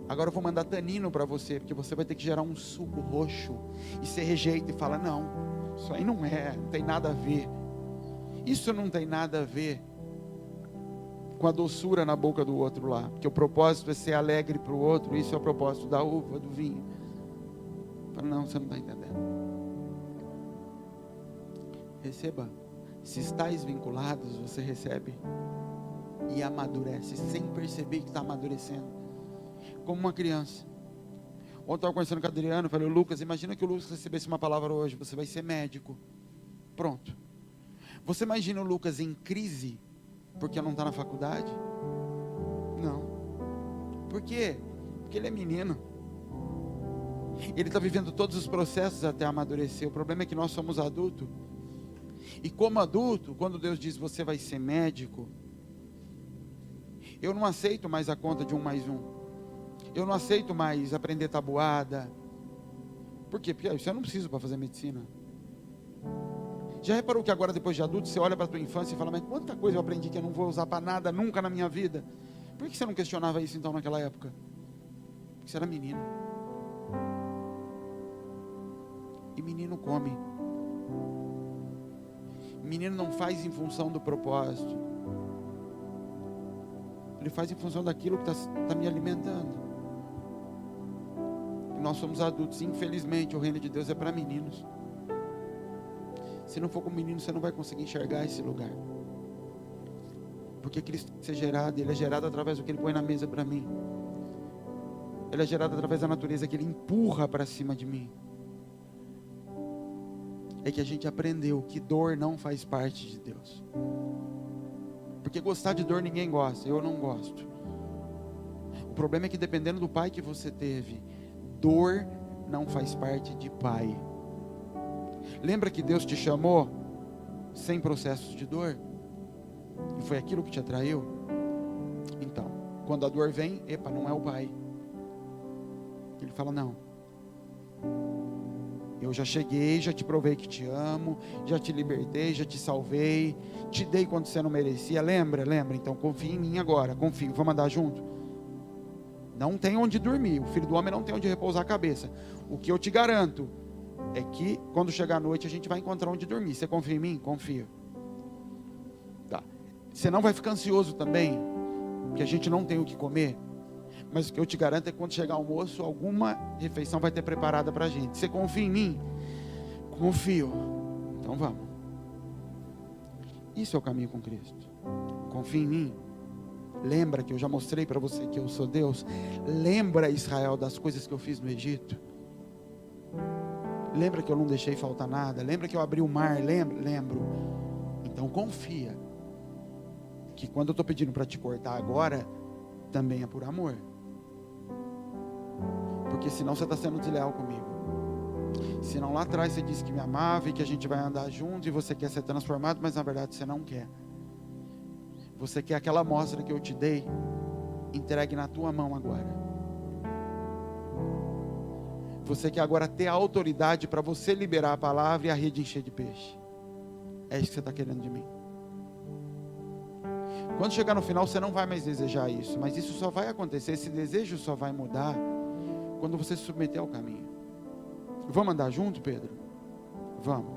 Agora eu vou mandar tanino para você, porque você vai ter que gerar um suco roxo. E você rejeita e fala, não, isso aí não tem nada a ver. Isso não tem nada a ver com a doçura na boca do outro lá, porque o propósito é ser alegre para o outro, isso é o propósito da uva, do vinho. Fala, não, você não está entendendo. Receba, se estáis vinculados, você recebe e amadurece, sem perceber que está amadurecendo, como uma criança. Ontem eu estava conversando com o Adriano, falei, Lucas, imagina que o Lucas recebesse uma palavra hoje, você vai ser médico, pronto. Você imagina o Lucas em crise, porque não está na faculdade? Não. Por quê? Porque ele é menino. Ele está vivendo todos os processos até amadurecer. O problema é que nós somos adultos. E como adulto, quando Deus diz, você vai ser médico, eu não aceito mais a conta de 1 mais 1. Eu não aceito mais aprender tabuada. Por quê? Porque isso eu não preciso para fazer medicina. Já reparou que agora, depois de adulto, você olha para a tua infância e fala, mas quanta coisa eu aprendi que eu não vou usar para nada nunca na minha vida? Por que você não questionava isso então naquela época? Porque você era menino. E menino come. Menino não faz em função do propósito. Ele faz em função daquilo que está me alimentando. E nós somos adultos. Infelizmente, o reino de Deus é para meninos. Se não for com menino, você não vai conseguir enxergar esse lugar. Porque Cristo tem que ser gerado, Ele é gerado através do que Ele põe na mesa para mim. Ele é gerado através da natureza que Ele empurra para cima de mim. É que a gente aprendeu que dor não faz parte de Deus. Porque gostar de dor ninguém gosta, eu não gosto. O problema é que dependendo do pai que você teve, dor não faz parte de pai. Lembra que Deus te chamou sem processos de dor? E foi aquilo que te atraiu? Então, quando a dor vem, epa, não é o pai. Ele fala, não. Eu já cheguei, já te provei que te amo, já te libertei, já te salvei, te dei quando você não merecia. Lembra? Então confia em mim agora, confia. Vamos andar junto? Não tem onde dormir, o filho do homem não tem onde repousar a cabeça. O que eu te garanto é que quando chegar a noite a gente vai encontrar onde dormir. Você confia em mim? Confia. Tá. Você não vai ficar ansioso também, porque a gente não tem o que comer. Mas o que eu te garanto é que quando chegar o almoço, alguma refeição vai ter preparada para a gente. Você confia em mim? Confio. Então vamos. Isso é o caminho com Cristo. Confia em mim. Lembra que eu já mostrei para você que eu sou Deus. Lembra, Israel, das coisas que eu fiz no Egito. Lembra que eu não deixei faltar nada. Lembra que eu abri o mar. Lembro. Então confia que quando eu estou pedindo para te cortar agora, também é por amor. Porque senão você está sendo desleal comigo. Senão lá atrás você disse que me amava e que a gente vai andar junto e você quer ser transformado, mas na verdade você não quer. Você quer aquela amostra que eu te dei, entregue na tua mão agora. Você quer agora ter a autoridade para você liberar a palavra e a rede encher de peixe. É isso que você está querendo de mim. Quando chegar no final você não vai mais desejar isso, mas isso só vai acontecer, esse desejo só vai mudar quando você se submeter ao caminho. Vamos andar junto, Pedro? Vamos.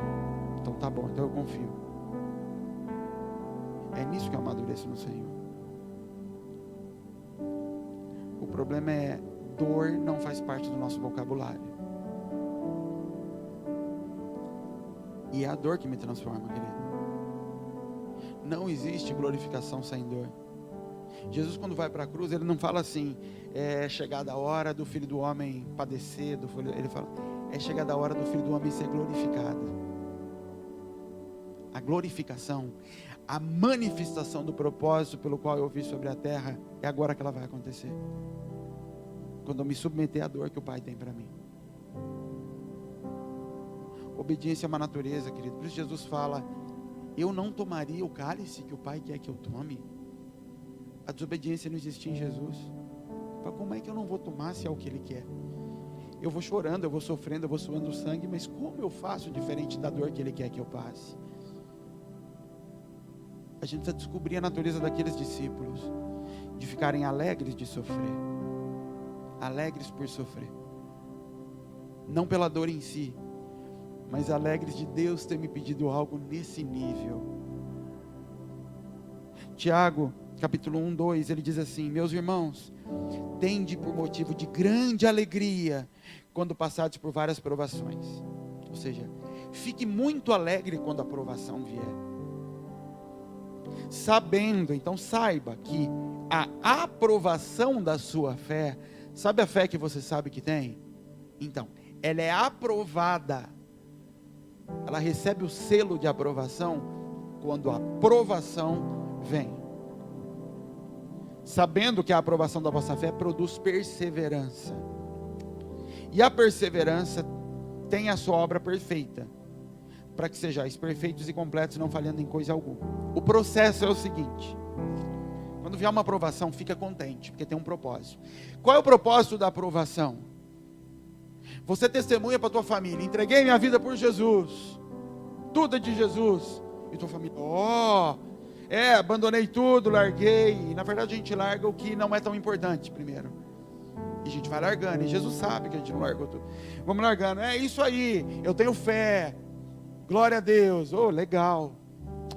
Então tá bom, então eu confio. É nisso que eu amadureço no Senhor. O problema é, dor não faz parte do nosso vocabulário. E é a dor que me transforma, querido. Não existe glorificação sem dor. Jesus, quando vai para a cruz, ele não fala assim, é chegada a hora do Filho do Homem padecer, ele fala, é chegada a hora do Filho do Homem ser glorificado. A glorificação, a manifestação do propósito pelo qual eu vi sobre a terra, é agora que ela vai acontecer. Quando eu me submeter à dor que o Pai tem para mim. Obediência é uma natureza, querido. Por isso Jesus fala, eu não tomaria o cálice que o Pai quer que eu tome. A desobediência não existia em Jesus. Como é que eu não vou tomar se é o que Ele quer? Eu vou chorando, eu vou sofrendo, eu vou suando sangue, mas como eu faço diferente da dor que Ele quer que eu passe? A gente precisa descobrir a natureza daqueles discípulos, de ficarem alegres de sofrer, alegres por sofrer, não pela dor em si, mas alegres de Deus ter me pedido algo nesse nível. Tiago, capítulo 1, 2, ele diz assim, meus irmãos, tende por motivo de grande alegria, quando passados por várias provações. Ou seja, fique muito alegre quando a provação vier. Sabendo, então saiba que a aprovação da sua fé, sabe a fé que você sabe que tem? Então, ela é aprovada, ela recebe o selo de aprovação, quando a aprovação vem. Sabendo que a aprovação da vossa fé produz perseverança, e a perseverança tem a sua obra perfeita, para que sejais perfeitos e completos, não falhando em coisa alguma. O processo é o seguinte, quando vier uma aprovação, fica contente, porque tem um propósito. Qual é o propósito da aprovação? Você testemunha para a tua família, entreguei minha vida por Jesus, tudo é de Jesus, e tua família, abandonei tudo, larguei. E na verdade a gente larga o que não é tão importante primeiro, e a gente vai largando, e Jesus sabe que a gente não largou tudo, vamos largando, é isso aí, eu tenho fé, glória a Deus, legal.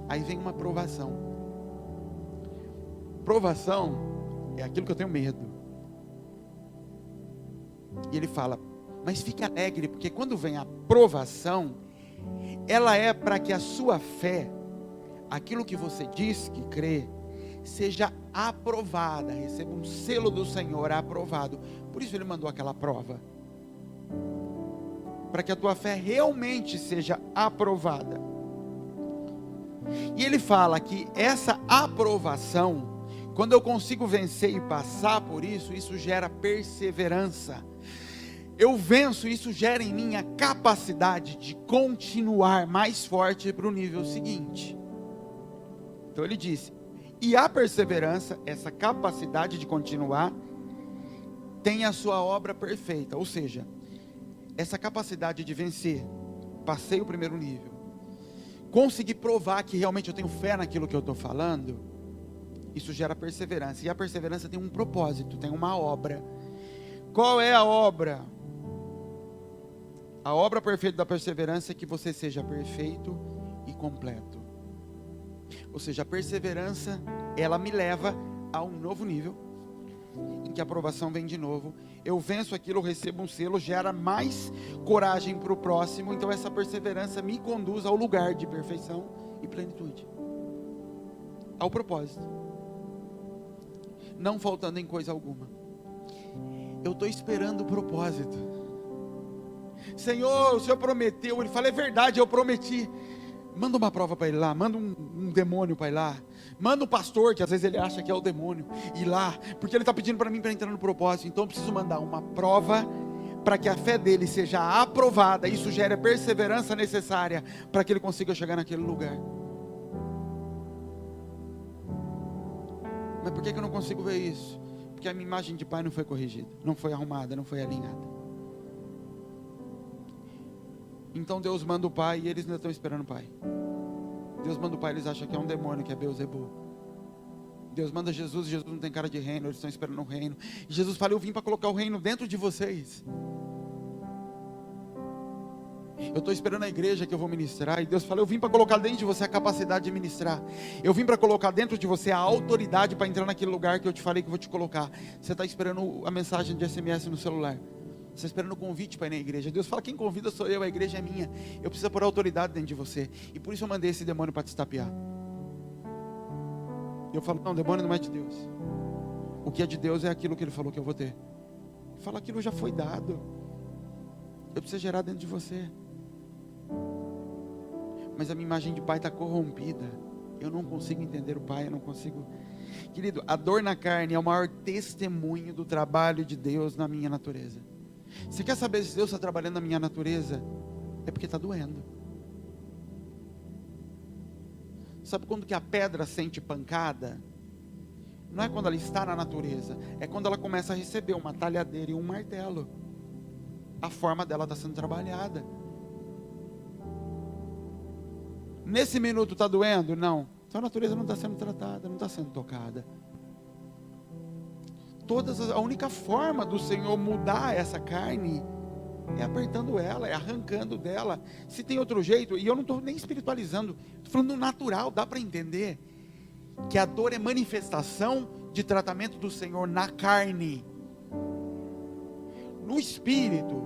Aí vem uma provação. Provação é aquilo que eu tenho medo. E ele fala, mas fique alegre, porque quando vem a provação, ela é para que a sua fé, aquilo que você diz que crê, seja aprovada, receba um selo do Senhor, aprovado. Por isso ele mandou aquela prova, para que a tua fé realmente seja aprovada. E ele fala que essa aprovação, quando eu consigo vencer e passar por isso, isso gera perseverança. Eu venço, isso gera em mim a capacidade de continuar mais forte para o nível seguinte. Então ele disse, e a perseverança, essa capacidade de continuar, tem a sua obra perfeita, ou seja, essa capacidade de vencer, passei o primeiro nível, consegui provar que realmente eu tenho fé naquilo que eu estou falando, isso gera perseverança, e a perseverança tem um propósito, tem uma obra. Qual é a obra? A obra perfeita da perseverança é que você seja perfeito e completo. Ou seja, a perseverança, ela me leva a um novo nível, em que a aprovação vem de novo, eu venço aquilo, eu recebo um selo, gera mais coragem para o próximo, então essa perseverança me conduz ao lugar de perfeição e plenitude, ao propósito, não faltando em coisa alguma. Eu estou esperando o propósito. Senhor, o Senhor prometeu, ele fala, é verdade, eu prometi, Manda uma prova para ele lá, manda um demônio para ir lá, manda um pastor, que às vezes ele acha que é o demônio, ir lá, porque ele está pedindo para mim para entrar no propósito. Então eu preciso mandar uma prova para que a fé dele seja aprovada. Isso gera a perseverança necessária para que ele consiga chegar naquele lugar. Mas por que eu não consigo ver isso? Porque a minha imagem de pai não foi corrigida, não foi arrumada, não foi alinhada. Então Deus manda o pai e eles ainda estão esperando o pai. Deus manda o pai, eles acham que é um demônio, que é Beelzebul. Deus manda Jesus, e Jesus não tem cara de reino, eles estão esperando o reino. E Jesus fala: eu vim para colocar o reino dentro de vocês. Eu estou esperando a igreja que eu vou ministrar. E Deus fala: eu vim para colocar dentro de você a capacidade de ministrar. Eu vim para colocar dentro de você a autoridade para entrar naquele lugar que eu te falei que eu vou te colocar. Você está esperando a mensagem de SMS no celular. Você está esperando o convite para ir na igreja. Deus fala: quem convida sou eu, a igreja é minha. Eu preciso pôr autoridade dentro de você. E por isso eu mandei esse demônio para te estapear. E eu falo: não, o demônio não é de Deus. O que é de Deus é aquilo que Ele falou que eu vou ter. Ele fala: aquilo já foi dado. Eu preciso gerar dentro de você. Mas a minha imagem de pai está corrompida. Eu não consigo entender o pai, eu não consigo. Querido, a dor na carne é o maior testemunho do trabalho de Deus na minha natureza. Você quer saber se Deus está trabalhando na minha natureza? É porque está doendo. Sabe quando que a pedra sente pancada? Não é quando ela está na natureza, é quando ela começa a receber uma talhadeira e um martelo. A forma dela está sendo trabalhada. Nesse minuto está doendo? Não. Sua natureza não está sendo tratada, não está sendo tocada. A única forma do Senhor mudar essa carne é apertando ela, é arrancando dela. Se tem outro jeito, e eu não estou nem espiritualizando, estou falando natural, dá para entender que a dor é manifestação de tratamento do Senhor na carne. No espírito,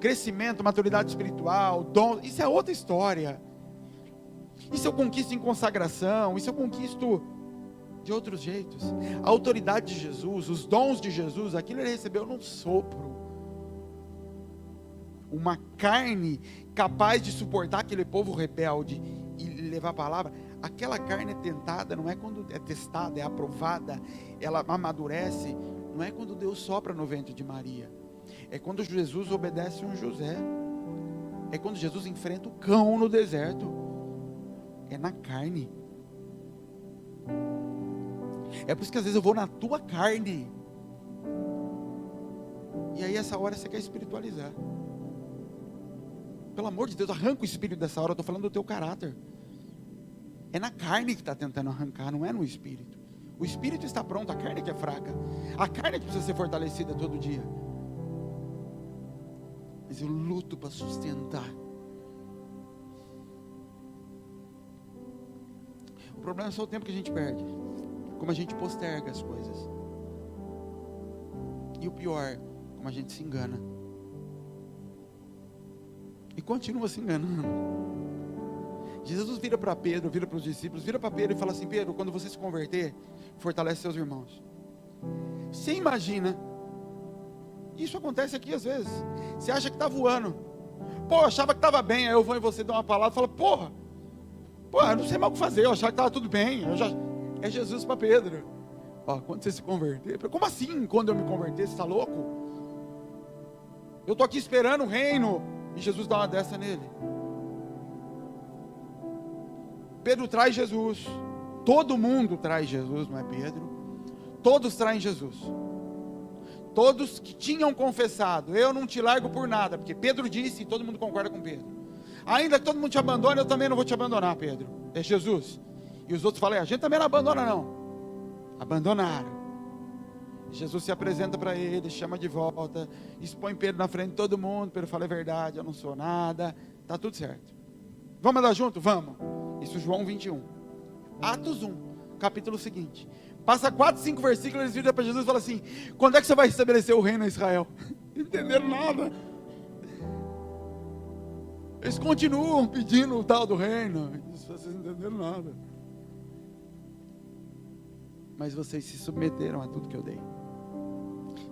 crescimento, maturidade espiritual, dom, isso é outra história. Isso eu conquisto em consagração, isso eu conquisto de outros jeitos. A autoridade de Jesus, os dons de Jesus, aquilo ele recebeu num sopro. Uma carne capaz de suportar aquele povo rebelde e levar a palavra. Aquela carne é tentada, não é quando é testada, é aprovada, ela amadurece. Não é quando Deus sopra no ventre de Maria. É quando Jesus obedece um José. É quando Jesus enfrenta o cão no deserto. É na carne. É por isso que às vezes eu vou na tua carne. E aí essa hora você quer espiritualizar. Pelo amor de Deus, arranca o espírito dessa hora. Eu estou falando do teu caráter. É na carne que está tentando arrancar, não é no espírito. O espírito está pronto, a carne que é fraca. A carne que precisa ser fortalecida todo dia. Mas eu luto para sustentar. O problema é só o tempo que a gente perde. Como a gente posterga as coisas. E o pior, como a gente se engana. E continua se enganando. Jesus vira para Pedro, vira para os discípulos, vira para Pedro e fala assim: Pedro, quando você se converter, fortalece seus irmãos. Você imagina, isso acontece aqui às vezes. Você acha que está voando. Pô, eu achava que estava bem, aí eu vou em você dar uma palavra e falo: porra, eu não sei mais o que fazer, eu achava que estava tudo bem. É Jesus para Pedro. Ó, quando você se converter, como assim quando eu me converter, você está louco? Eu estou aqui esperando o reino, e Jesus dá uma dessa nele. Pedro traz Jesus, todo mundo traz Jesus, não é Pedro? Todos traem Jesus. Todos que tinham confessado: eu não te largo por nada, porque Pedro disse, e todo mundo concorda com Pedro. Ainda que todo mundo te abandone, eu também não vou te abandonar, Pedro. É Jesus. E os outros falam: a gente também não abandona não. Abandonaram. Jesus se apresenta para ele, chama de volta, expõe Pedro na frente de todo mundo. Pedro fala: é verdade, eu não sou nada, está tudo certo. Vamos andar junto? Vamos. Isso João 21. Atos 1, capítulo seguinte. Passa 4, 5 versículos, eles viram para Jesus e falam assim: quando é que você vai estabelecer o reino em Israel? Não entenderam nada. Eles continuam pedindo o tal do reino. Vocês não entenderam nada. Mas vocês se submeteram a tudo que eu dei.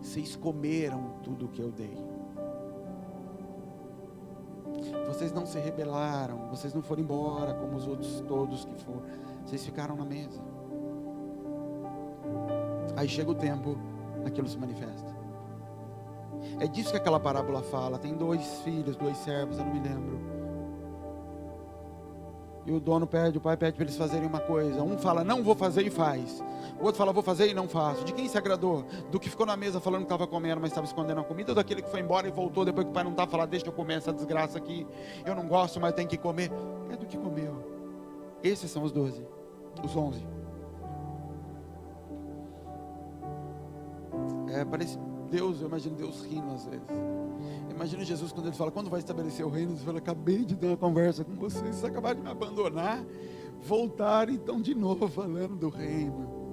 Vocês comeram tudo que eu dei. vocês não se rebelaram, vocês não foram embora como os outros todos que foram, vocês ficaram na mesa. Aí chega o tempo, aquilo se manifesta. É disso que aquela parábola fala. Tem 2 filhos, 2 servos, eu não me lembro. E o dono pede, o pai pede para eles fazerem uma coisa. Um fala, não vou fazer, e faz. O outro fala, vou fazer e não faço. De quem se agradou? Do que ficou na mesa falando que estava comendo, mas estava escondendo a comida? Ou daquele que foi embora e voltou depois que o pai não estava, falar, deixa eu comer essa desgraça aqui, eu não gosto, mas tenho que comer? É do que comeu. Esses são os 12, os 11. Parece Deus, eu imagino Deus rindo às vezes. Imagina Jesus quando ele fala, quando vai estabelecer o reino? Ele fala, acabei de ter uma conversa com vocês, vocês acabaram de me abandonar, voltaram então de novo falando do reino.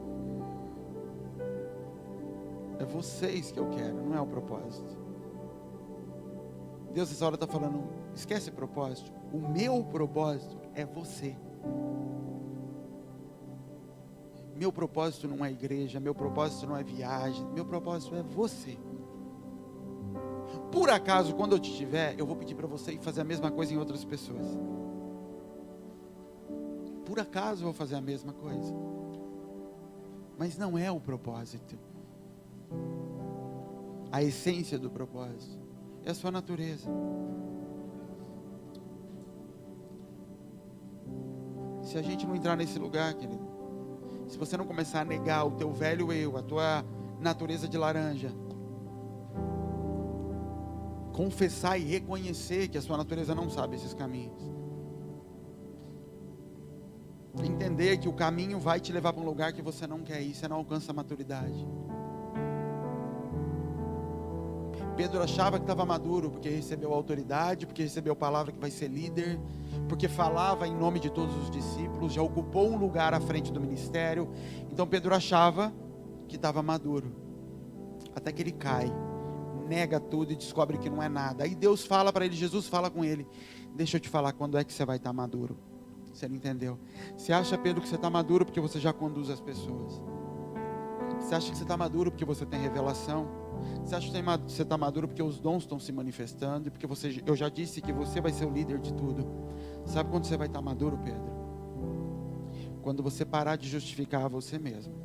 É vocês que eu quero, não é o propósito. Deus essa hora está falando, esquece o propósito, o meu propósito é você. Meu propósito não é igreja, meu propósito não é viagem, meu propósito é você. Por acaso, quando eu te tiver, eu vou pedir para você ir fazer a mesma coisa em outras pessoas. Por acaso eu vou fazer a mesma coisa. Mas não é o propósito. A essência do propósito é a sua natureza. Se a gente não entrar nesse lugar, querido, se você não começar a negar o teu velho eu, a tua natureza de laranja, confessar e reconhecer que a sua natureza não sabe esses caminhos, entender que o caminho vai te levar para um lugar que você não quer ir, você não alcança a maturidade. Pedro achava que estava maduro porque recebeu autoridade, porque recebeu a palavra que vai ser líder, porque falava em nome de todos os discípulos, já ocupou um lugar à frente do ministério. Então Pedro achava que estava maduro, até que ele cai, nega tudo e descobre que não é nada. Aí Deus fala para ele, Jesus fala com ele, deixa eu te falar, quando é que você vai estar maduro? Você não entendeu? Você acha, Pedro, que você está maduro porque você já conduz as pessoas? Você acha que você está maduro porque você tem revelação? Você acha que você está maduro porque os dons estão se manifestando? E porque eu já disse que você vai ser o líder de tudo. Sabe quando você vai estar maduro, Pedro? Quando você parar de justificar você mesmo.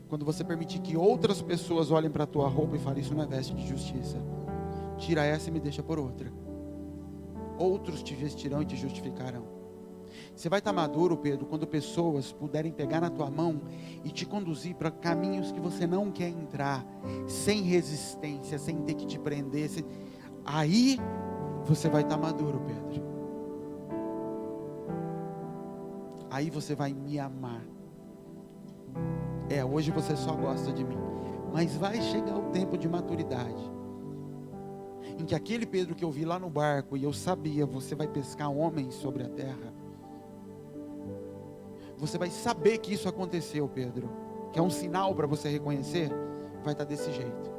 Quando você permitir que outras pessoas olhem para a tua roupa e falem, isso não é veste de justiça. Tira essa e me deixa por outra. Outros te vestirão e te justificarão. Você vai estar maduro, Pedro, quando pessoas puderem pegar na tua mão e te conduzir para caminhos que você não quer entrar, sem resistência, sem ter que te prender. Aí você vai estar maduro, Pedro. Aí você vai me amar. Hoje você só gosta de mim, mas vai chegar o tempo de maturidade, em que aquele Pedro que eu vi lá no barco, e eu sabia, você vai pescar homens sobre a terra. Você vai saber que isso aconteceu, Pedro, que é um sinal para você reconhecer, vai estar desse jeito.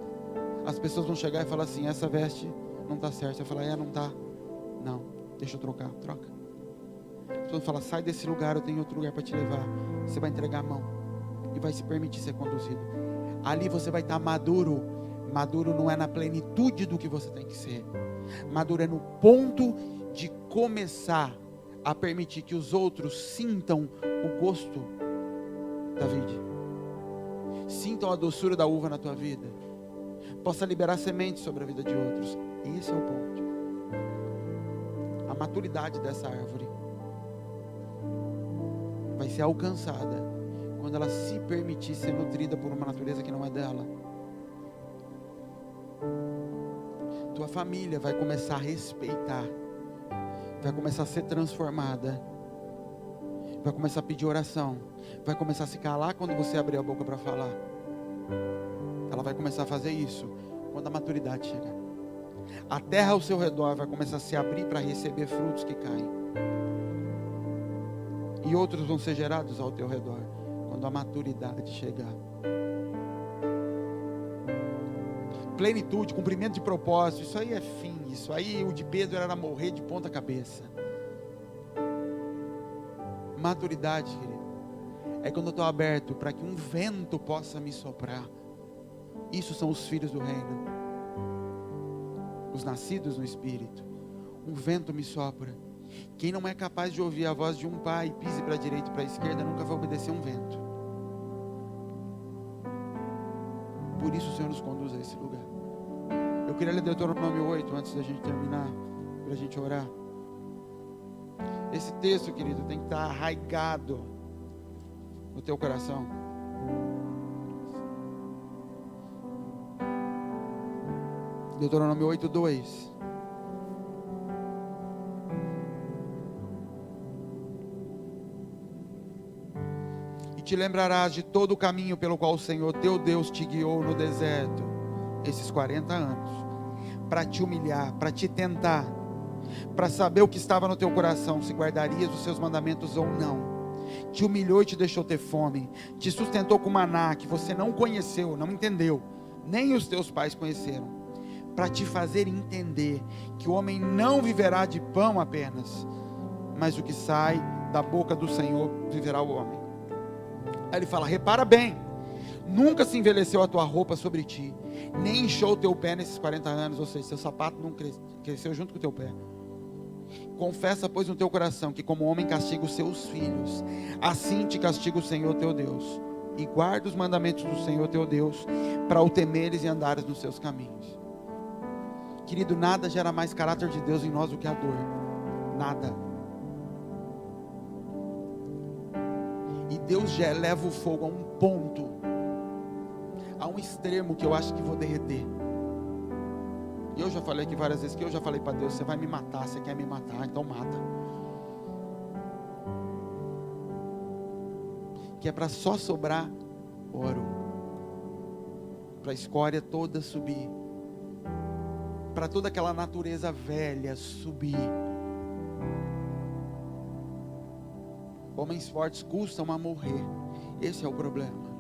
As pessoas vão chegar e falar assim, essa veste não está certa. Você vai falar, não está. Não, deixa eu trocar, troca. As pessoas vão falar, sai desse lugar, eu tenho outro lugar para te levar. Você vai entregar a mão e vai se permitir ser conduzido. Ali você vai estar maduro. Maduro não é na plenitude do que você tem que ser. Maduro é no ponto de começar a permitir que os outros sintam o gosto da vide, sintam a doçura da uva na tua vida, possa liberar sementes sobre a vida de outros. Esse é o ponto. A maturidade dessa árvore vai ser alcançada quando ela se permitir ser nutrida por uma natureza que não é dela. Tua família vai começar a respeitar, vai começar a ser transformada, vai começar a pedir oração, vai começar a se calar quando você abrir a boca para falar. Ela vai começar a fazer isso quando a maturidade chegar. A terra ao seu redor vai começar a se abrir para receber frutos que caem, e outros vão ser gerados ao teu redor quando a maturidade chegar. Plenitude, cumprimento de propósito, isso aí é fim. Isso aí, o de Pedro era morrer de ponta cabeça. Maturidade, querido, é quando eu estou aberto para que um vento possa me soprar. Isso são os filhos do reino, os nascidos no Espírito. um vento me sopra. Quem não é capaz de ouvir a voz de um pai, pise para a direita e para a esquerda, nunca vai obedecer um vento. Por isso o Senhor nos conduz a esse lugar. Eu queria ler Deuteronômio 8, antes da gente terminar, para a gente orar. Esse texto, querido, tem que estar arraigado no teu coração. Deuteronômio 8, 2. E te lembrarás de todo o caminho pelo qual o Senhor teu Deus te guiou no deserto, esses 40 anos, para te humilhar, para te tentar, para saber o que estava no teu coração, se guardarias os seus mandamentos ou não. Te humilhou e te deixou ter fome, te sustentou com maná que você não conheceu, não entendeu, nem os teus pais conheceram, para te fazer entender que o homem não viverá de pão apenas, mas o que sai da boca do Senhor viverá o homem. Aí ele fala, repara bem, nunca se envelheceu a tua roupa sobre ti, nem inchou o teu pé nesses 40 anos, ou seja, seu sapato não cresceu junto com o teu pé. Confessa, pois, no teu coração que como homem castiga os seus filhos, assim te castiga o Senhor teu Deus, e guarda os mandamentos do Senhor teu Deus, para o temeres e andares nos seus caminhos. Querido, nada gera mais caráter de Deus em nós do que a dor. Nada. E Deus já eleva o fogo a um ponto, a um extremo que eu acho que vou derreter. E eu já falei aqui várias vezes que eu já falei para Deus, você vai me matar, você quer me matar, então mata. Que é para só sobrar ouro, para a escória toda subir, para toda aquela natureza velha subir. Homens fortes custam a morrer. Esse é o problema.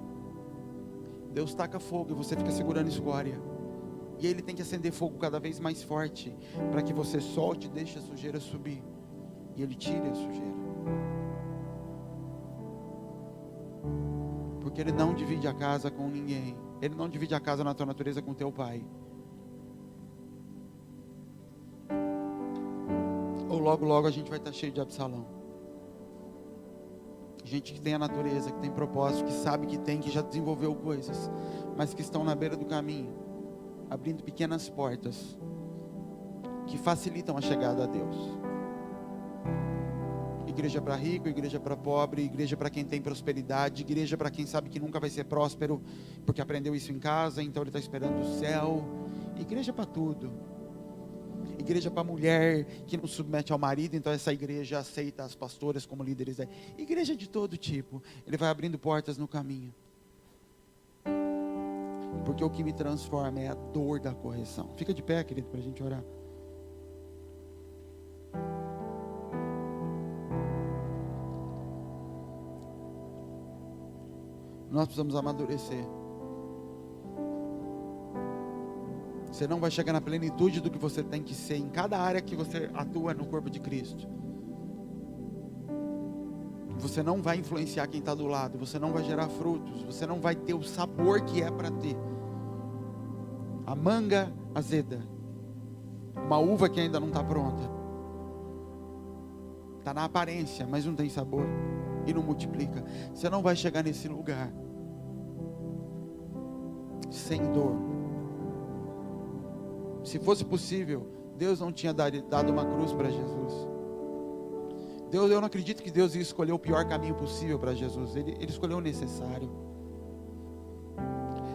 Deus taca fogo e você fica segurando escória. E Ele tem que acender fogo cada vez mais forte, para que você solte e deixe a sujeira subir. E Ele tire a sujeira. Porque Ele não divide a casa com ninguém. Ele não divide a casa na tua natureza com teu pai. Ou logo, logo a gente vai estar cheio de Absalão. Gente que tem a natureza, que tem propósito, que sabe que tem, que já desenvolveu coisas, mas que estão na beira do caminho, abrindo pequenas portas, que facilitam a chegada a Deus. Igreja para rico, igreja para pobre, igreja para quem tem prosperidade, igreja para quem sabe que nunca vai ser próspero, porque aprendeu isso em casa, então ele está esperando o céu. Igreja para tudo. Igreja para mulher que não submete ao marido, então essa igreja aceita as pastoras como líderes. Igreja de todo tipo. Ele vai abrindo portas no caminho. Porque o que me transforma é a dor da correção. Fica de pé, querido, para a gente orar. Nós precisamos amadurecer. Você não vai chegar na plenitude do que você tem que ser em cada área que você atua no corpo de Cristo. Você não vai influenciar quem está do lado. Você não vai gerar frutos. Você não vai ter o sabor que é para ter. A manga azeda. Uma uva que ainda não está pronta. Está na aparência, mas não tem sabor. E não multiplica. Você não vai chegar nesse lugar sem dor. Se fosse possível, Deus não tinha dado uma cruz para Jesus. Eu não acredito que Deus ia escolher o pior caminho possível para Jesus. Ele escolheu o necessário.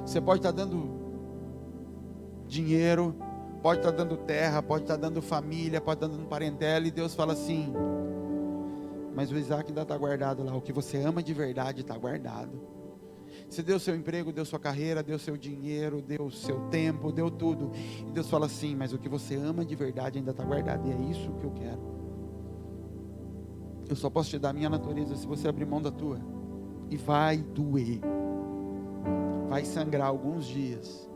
Você pode estar dando dinheiro, pode estar dando terra, pode estar dando família, pode estar dando parentela, e Deus fala assim, mas o Isaac ainda está guardado lá. O que você ama de verdade está guardado. Você deu seu emprego, deu sua carreira, deu seu dinheiro, deu seu tempo, deu tudo. E Deus fala assim, mas o que você ama de verdade ainda está guardado. E é isso que eu quero. Eu só posso te dar a minha natureza se você abrir mão da tua. E vai doer. Vai sangrar alguns dias.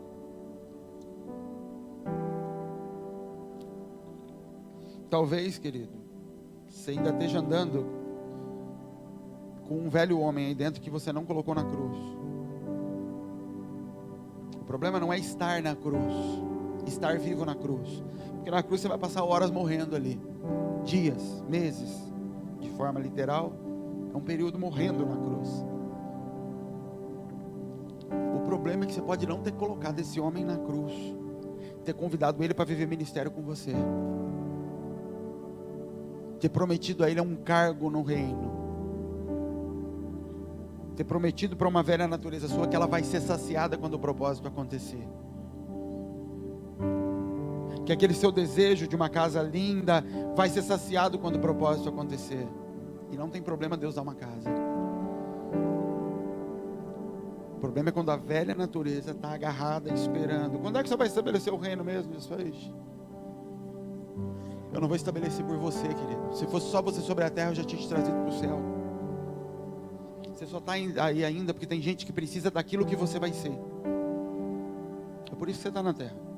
Talvez, querido, você ainda esteja andando com um velho homem aí dentro que você não colocou na cruz. O problema não é estar na cruz. estar vivo na cruz. Porque na cruz você vai passar horas morrendo ali, dias, meses, de forma literal, é um período morrendo na cruz. O problema é que você pode não ter colocado esse homem na cruz, ter convidado ele para viver ministério com você, ter prometido a ele um cargo no reino, ter prometido para uma velha natureza sua que ela vai ser saciada quando o propósito acontecer, que aquele seu desejo de uma casa linda vai ser saciado quando o propósito acontecer. E não tem problema Deus dar uma casa. O problema é quando a velha natureza está agarrada, esperando. Quando é que você vai estabelecer o reino mesmo, Jesus? Eu não vou estabelecer por você, querido. Se fosse só você sobre a terra, eu já tinha te trazido para o céu. Você só está aí ainda porque tem gente que precisa daquilo que você vai ser. É por isso que você está na terra.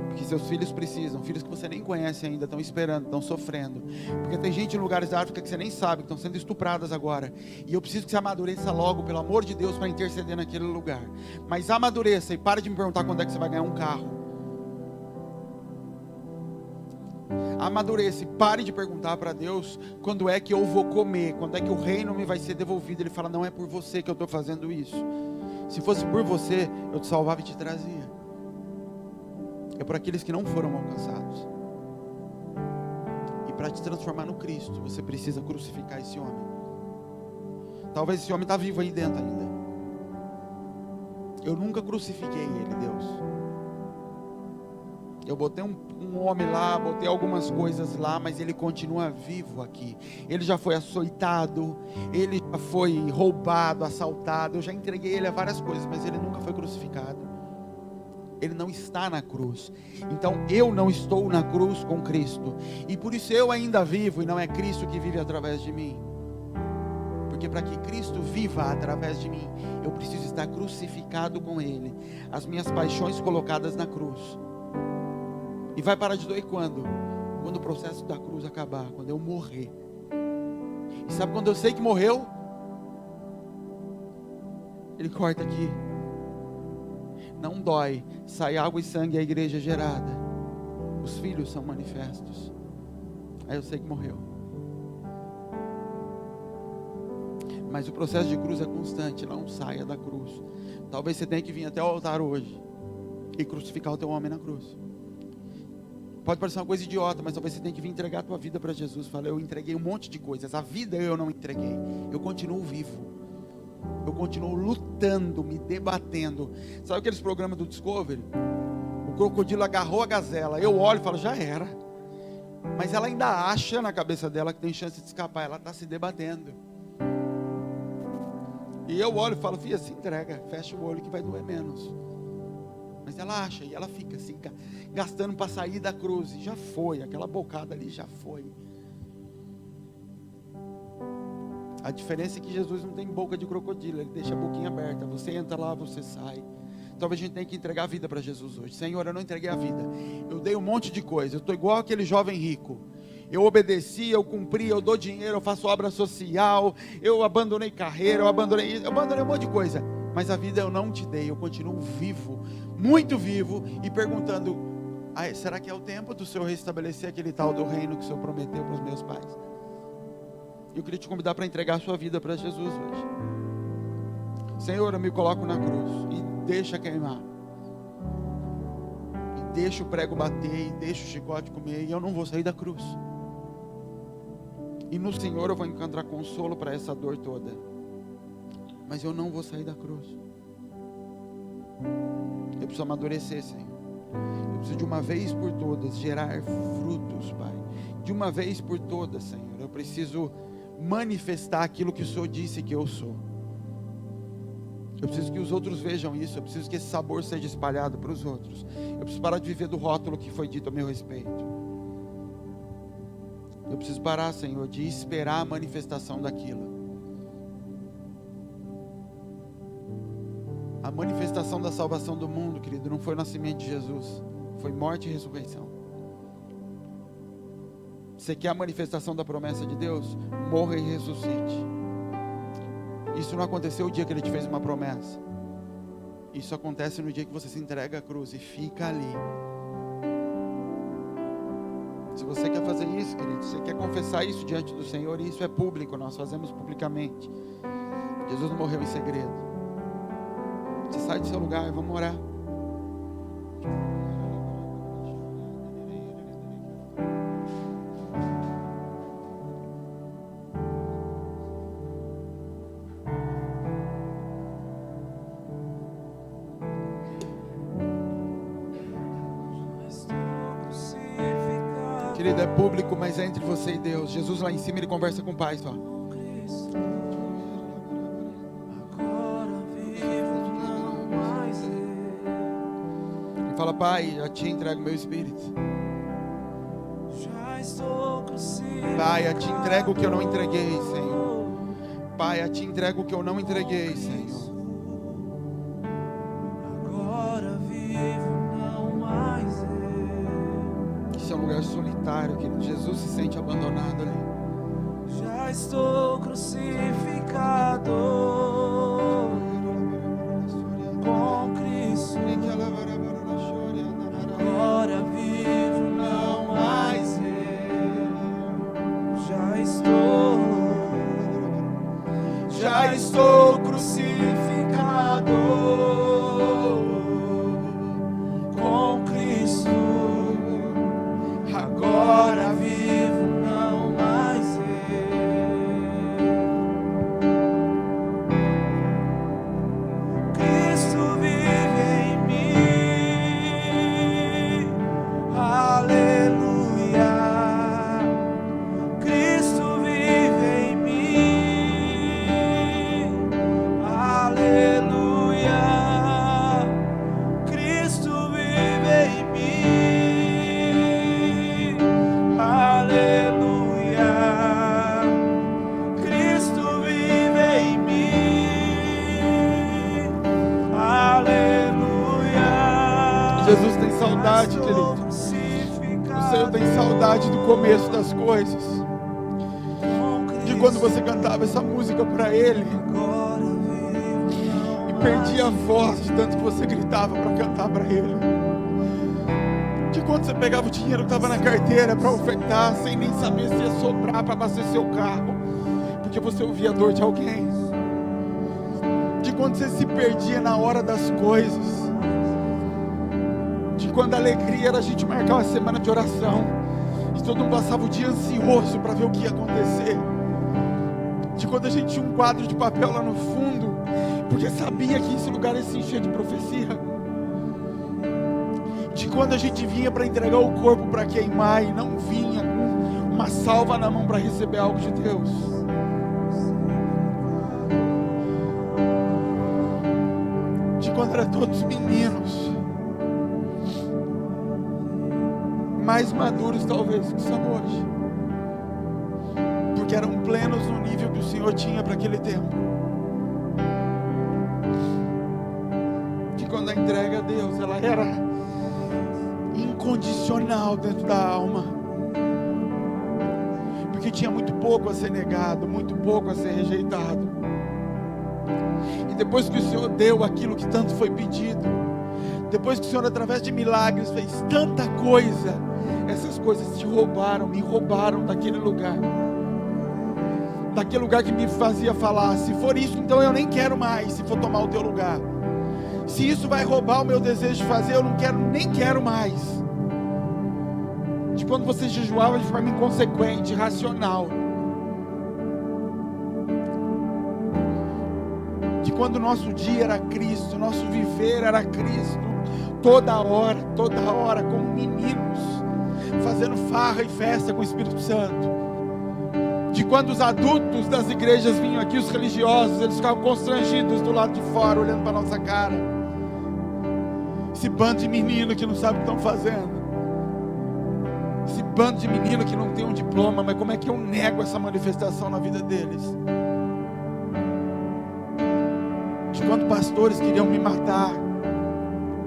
Porque seus filhos precisam, filhos que você nem conhece ainda, estão esperando, estão sofrendo. Porque tem gente em lugares da África que você nem sabe, que estão sendo estupradas agora. E eu preciso que você amadureça logo, pelo amor de Deus, para interceder naquele lugar. Mas amadureça e pare de me perguntar quando é que você vai ganhar um carro. Amadureça e pare de perguntar para Deus quando é que eu vou comer, quando é que o reino me vai ser devolvido. Ele fala, não é por você que eu estou fazendo isso. Se fosse por você, eu te salvava e te trazia. É por aqueles que não foram alcançados. E para te transformar no Cristo, você precisa crucificar esse homem. Talvez esse homem está vivo aí dentro ainda. Eu nunca crucifiquei ele, Deus. Eu botei um homem lá, botei algumas coisas lá, mas ele continua vivo aqui. Ele já foi açoitado, ele já foi roubado, assaltado. Eu já entreguei ele a várias coisas, mas ele nunca foi crucificado. Ele não está na cruz. Então eu não estou na cruz com Cristo. E por isso eu ainda vivo, e não é Cristo que vive através de mim. Porque para que Cristo viva através de mim, eu preciso estar crucificado com Ele. As minhas paixões colocadas na cruz. E vai parar de doer quando? Quando o processo da cruz acabar, quando eu morrer. E sabe quando eu sei que morreu? Ele corta aqui. Não dói, sai água e sangue, a igreja é gerada, os filhos são manifestos. Aí eu sei que morreu. Mas o processo de cruz é constante, não saia da cruz. Talvez você tenha que vir até o altar hoje e crucificar o teu homem na cruz. Pode parecer uma coisa idiota, mas talvez você tenha que vir entregar a tua vida para Jesus. Fala, eu entreguei um monte de coisas, a vida eu não entreguei, eu continuo vivo. Eu continuo lutando, me debatendo. Sabe aqueles programas do Discovery? O crocodilo agarrou a gazela. Eu olho e falo, já era. Mas ela ainda acha na cabeça dela que tem chance de escapar. Ela está se debatendo. E eu olho e falo, filha, se entrega. Fecha o olho que vai doer menos. Mas ela acha e ela fica assim, gastando para sair da cruz. E já foi, aquela bocada ali já foi. A diferença é que Jesus não tem boca de crocodilo, Ele deixa a boquinha aberta. Você entra lá, você sai. Talvez a gente tenha que entregar a vida para Jesus hoje. Senhor, eu não entreguei a vida. Eu dei um monte de coisa. Eu estou igual aquele jovem rico. Eu obedeci, eu cumpri, eu dou dinheiro, eu faço obra social, eu abandonei carreira, eu abandonei um monte de coisa. Mas a vida eu não te dei, eu continuo vivo, muito vivo, e perguntando, será que é o tempo do Senhor restabelecer aquele tal do reino que o Senhor prometeu para os meus pais? Eu queria te convidar para entregar a sua vida para Jesus hoje. Senhor, eu me coloco na cruz e deixa queimar. E deixa o prego bater, e deixa o chicote comer, e eu não vou sair da cruz. E no Senhor eu vou encontrar consolo para essa dor toda. Mas eu não vou sair da cruz. Eu preciso amadurecer, Senhor. Eu preciso de uma vez por todas gerar frutos, Pai. De uma vez por todas, Senhor. Eu preciso manifestar aquilo que o Senhor disse que eu sou. Eu preciso que os outros vejam isso. Eu preciso que esse sabor seja espalhado para os outros. Eu preciso parar de viver do rótulo que foi dito a meu respeito. Eu preciso parar, Senhor, de esperar a manifestação daquilo. A manifestação da salvação do mundo, querido, não foi o nascimento de Jesus, foi morte e ressurreição. Você quer a manifestação da promessa de Deus? Morra e ressuscite. Isso não aconteceu o dia que Ele te fez uma promessa. Isso acontece no dia que você se entrega à cruz e fica ali. Se você quer fazer isso, querido, se você quer confessar isso diante do Senhor, e isso é público, nós fazemos publicamente. Jesus não morreu em segredo. Você sai do seu lugar e vamos orar. Querido, é público, mas é entre você e Deus. Jesus lá em cima, ele conversa com o Pai só. Ele fala: Pai, a Ti entrego meu espírito. Pai, a Ti entrego o que eu não entreguei, Senhor. Pai, a Ti entrego o que eu não entreguei, Senhor. Esse é um lugar solitário, querido. Jesus se sente abandonado ali. Já estou crucificado com Cristo. Agora vivo, não mais eu. Já estou crucificado com Cristo. Agora vivo, não mais eu. Cristo vive em mim. Aleluia. Cristo vive em mim. Aleluia. Cristo vive em mim. Aleluia. Cristo vive em mim. Aleluia. Jesus tem saudade, querido. O Senhor tem saudade do começo das coisas. De quando você cantava essa música para Ele e perdia a voz de tanto que você gritava para cantar para Ele. De quando você pegava o dinheiro que estava na carteira para ofertar, sem nem saber se ia sobrar para abastecer seu carro, porque você ouvia a dor de alguém. De quando você se perdia na hora das coisas. De quando a alegria era a gente marcar uma semana de oração e todo mundo passava o dia ansioso para ver o que ia acontecer. De quando a gente tinha um quadro de papel lá no fundo, porque sabia que esse lugar ia se encher de profecia. De quando a gente vinha para entregar o corpo para queimar e não vinha com uma salva na mão para receber algo de Deus. De quando eram todos meninos, mais maduros talvez que são hoje, porque eram plenos no nível que o Senhor tinha para aquele tempo. Que quando a entrega a Deus, ela era incondicional dentro da alma, porque tinha muito pouco a ser negado, muito pouco a ser rejeitado. E depois que o Senhor deu aquilo que tanto foi pedido, depois que o Senhor através de milagres fez tanta coisa, essas coisas te roubaram, me roubaram daquele lugar que me fazia falar: se for isso, então eu nem quero mais, se for tomar o teu lugar. Se isso vai roubar o meu desejo de fazer, eu não quero, nem quero mais. De quando você jejuava de forma inconsequente, irracional. De quando o nosso dia era Cristo, o nosso viver era Cristo, toda hora, como meninos, fazendo farra e festa com o Espírito Santo. De quando os adultos das igrejas vinham aqui, os religiosos, eles ficavam constrangidos do lado de fora, olhando para a nossa cara. Esse bando de menino que não sabe o que estão fazendo. Esse bando de menino que não tem um diploma, mas como é que eu nego essa manifestação na vida deles? De quando pastores queriam me matar,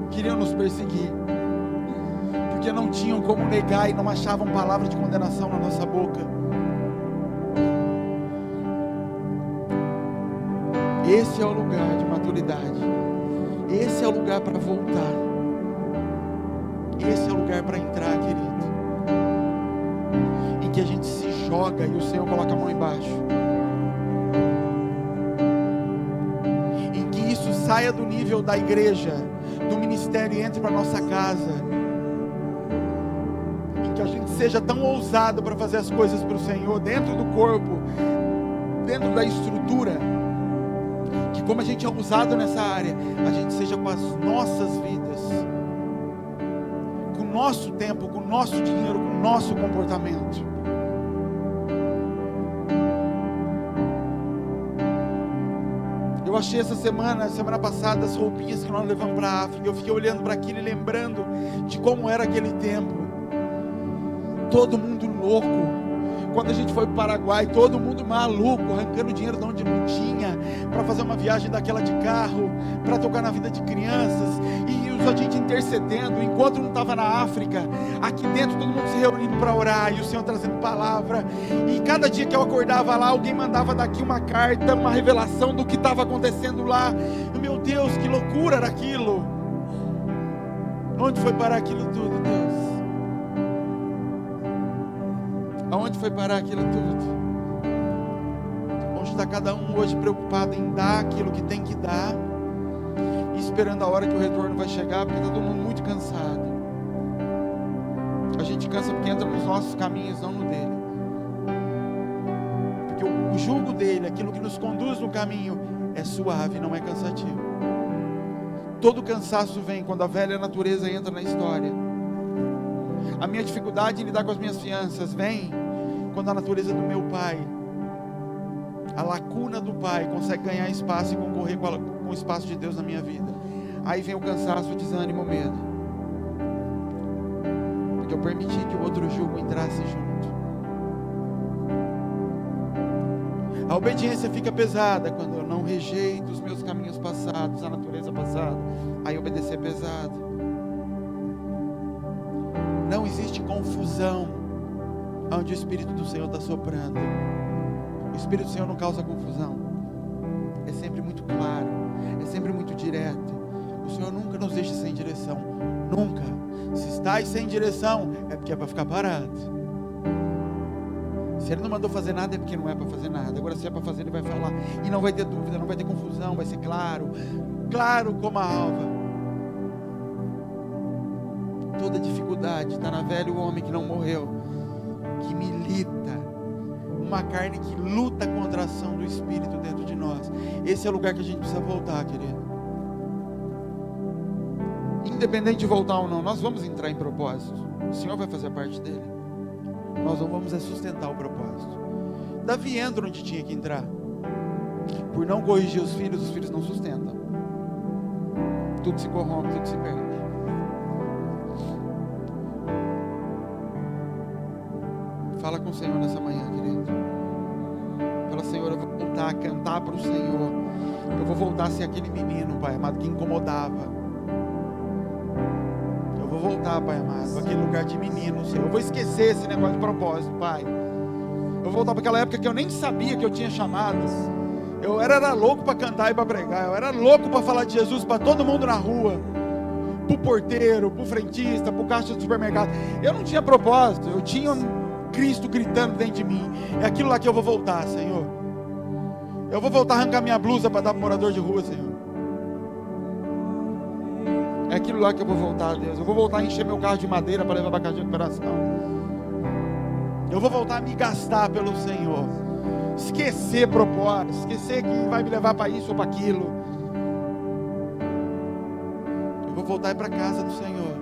queriam nos perseguir, porque não tinham como negar e não achavam palavra de condenação na nossa boca. Esse é o lugar de maturidade. Esse é o lugar para voltar. Esse é o lugar para entrar, querido. Em que a gente se joga e o Senhor coloca a mão embaixo. Em que isso saia do nível da igreja, do ministério e entre para nossa casa. Em que a gente seja tão ousado para fazer as coisas para o Senhor, dentro do corpo, dentro da estrutura, que como a gente é ousado nessa área, a gente seja com as nossas vidas, com o nosso tempo, com o nosso dinheiro, com o nosso comportamento. Eu achei essa semana passada, as roupinhas que nós levamos para a África. Eu fiquei olhando para aquilo e lembrando de como era aquele tempo. Todo mundo louco. Quando a gente foi para o Paraguai, todo mundo maluco, arrancando dinheiro de onde não tinha, para fazer uma viagem daquela de carro, para tocar na vida de crianças, e a gente intercedendo. O encontro não estava na África, aqui dentro todo mundo se reunindo para orar, e o Senhor trazendo palavra, e cada dia que eu acordava lá, alguém mandava daqui uma carta, uma revelação do que estava acontecendo lá. E, meu Deus, que loucura era aquilo! Onde foi parar aquilo tudo, Deus? Aonde foi parar aquilo tudo? Onde está cada um hoje preocupado em dar aquilo que tem que dar, e esperando a hora que o retorno vai chegar, porque está todo mundo muito cansado. A gente cansa porque entra nos nossos caminhos, não no dele. Porque o jugo dele, aquilo que nos conduz no caminho, é suave, não é cansativo. Todo cansaço vem quando a velha natureza entra na história. A minha dificuldade em lidar com as minhas fianças vem quando a natureza do meu pai, a lacuna do pai, consegue ganhar espaço e concorrer com o espaço de Deus na minha vida. Aí vem o cansaço, o desânimo, o medo, porque eu permiti que o outro jugo entrasse junto. A obediência fica pesada quando eu não rejeito os meus caminhos passados, a natureza passada. Aí obedecer é pesado. Não existe confusão onde o Espírito do Senhor está soprando. O Espírito do Senhor não causa confusão. É sempre muito claro, é sempre muito direto. O Senhor nunca nos deixa sem direção. Nunca. Se estás sem direção, é porque é para ficar parado. Se Ele não mandou fazer nada, é porque não é para fazer nada. Agora, se é para fazer, Ele vai falar. E não vai ter dúvida, não vai ter confusão, vai ser claro. Claro como a alva. Toda dificuldade está na velha o homem que não morreu, que milita, uma carne que luta contra a ação do Espírito dentro de nós. Esse é o lugar que a gente precisa voltar, querido. Independente de voltar ou não, nós vamos entrar em propósito. O Senhor vai fazer a parte dele. Nós não vamos sustentar o propósito. Davi entra onde tinha que entrar. Por não corrigir os filhos não sustentam. Tudo se corrompe, tudo se perde. Fala com o Senhor nessa manhã, querido. Fala, Senhor, eu vou voltar a cantar para o Senhor. Eu vou voltar a ser aquele menino, Pai amado, que incomodava. Eu vou voltar, Pai amado, para aquele lugar de menino, Senhor. Eu vou esquecer esse negócio de propósito, Pai. Eu vou voltar para aquela época que eu nem sabia que eu tinha chamado. Eu era louco para cantar e para pregar. Eu era louco para falar de Jesus para todo mundo na rua. Para o porteiro, para o frentista, para o caixa do supermercado. Eu não tinha propósito. Eu tinha Cristo gritando dentro de mim. É aquilo lá que eu vou voltar, Senhor. Eu vou voltar a arrancar minha blusa para dar para o morador de rua, Senhor. É aquilo lá que eu vou voltar, Deus. Eu vou voltar a encher meu carro de madeira para levar para a casa de recuperação. Eu vou voltar a me gastar pelo Senhor. Esquecer propósito, esquecer que vai me levar para isso ou para aquilo. Eu vou voltar para a casa do Senhor.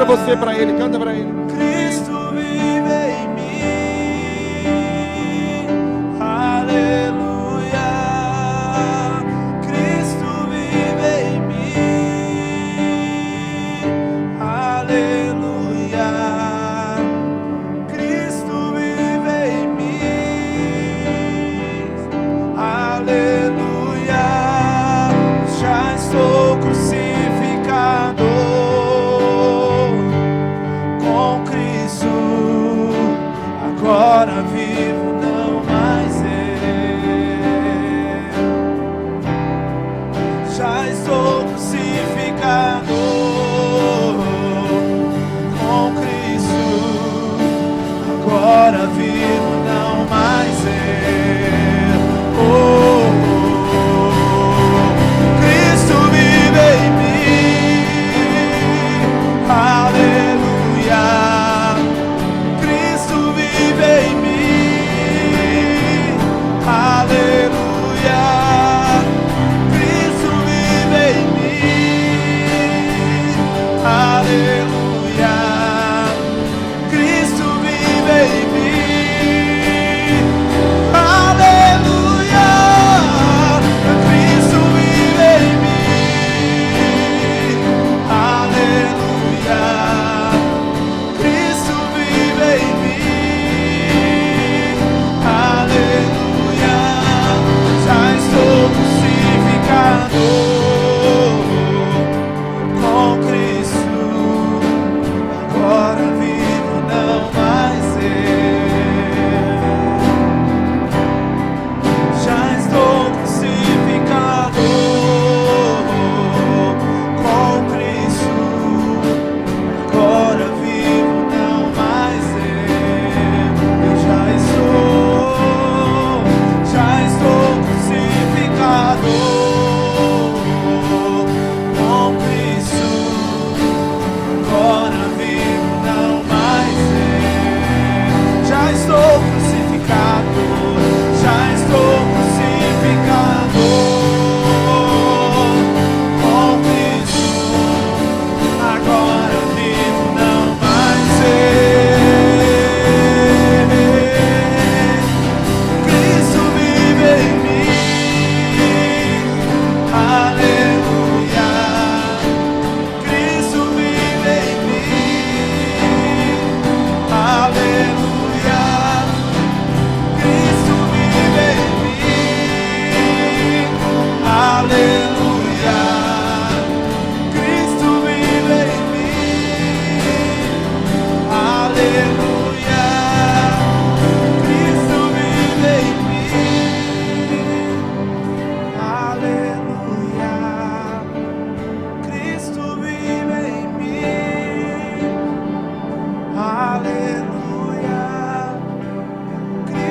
Você para Ele, canta para Ele. Cristo vive em mim, aleluia. Cristo vive em mim, aleluia. Cristo vive em mim, aleluia. Já estou crucificado com Cristo, agora vivo, não mais eu. Já estou crucificado com Cristo, agora vivo, não mais eu. Cristo vive em mim, aleluia. Cristo vive em mim, aleluia. Cristo vive em mim, aleluia. Cristo vive em mim, aleluia. Cristo vive em mim, aleluia. Cristo vive em mim, aleluia. Já estou crucificado com Cristo, agora vivo, não mais eu. Já estou crucificado com Cristo, agora vivo, não mais eu. Eu já estou crucificado com Cristo, agora vivo, não mais eu. Já estou crucificado, já estou crucificado com Cristo, agora vivo, não mais eu. Cristo vive em mim, aleluia. Cristo vive em mim, aleluia. Cristo vive em mim, aleluia. Cristo vive em mim, aleluia.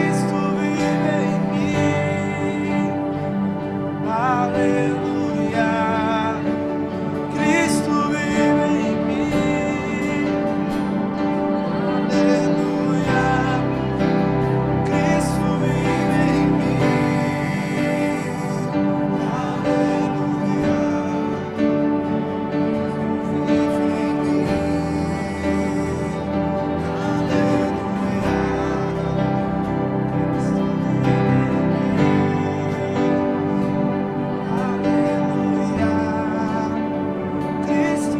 Cristo vive em mim, aleluia. Cristo vive em mim, aleluia. Cristo vive em mim, aleluia. Cristo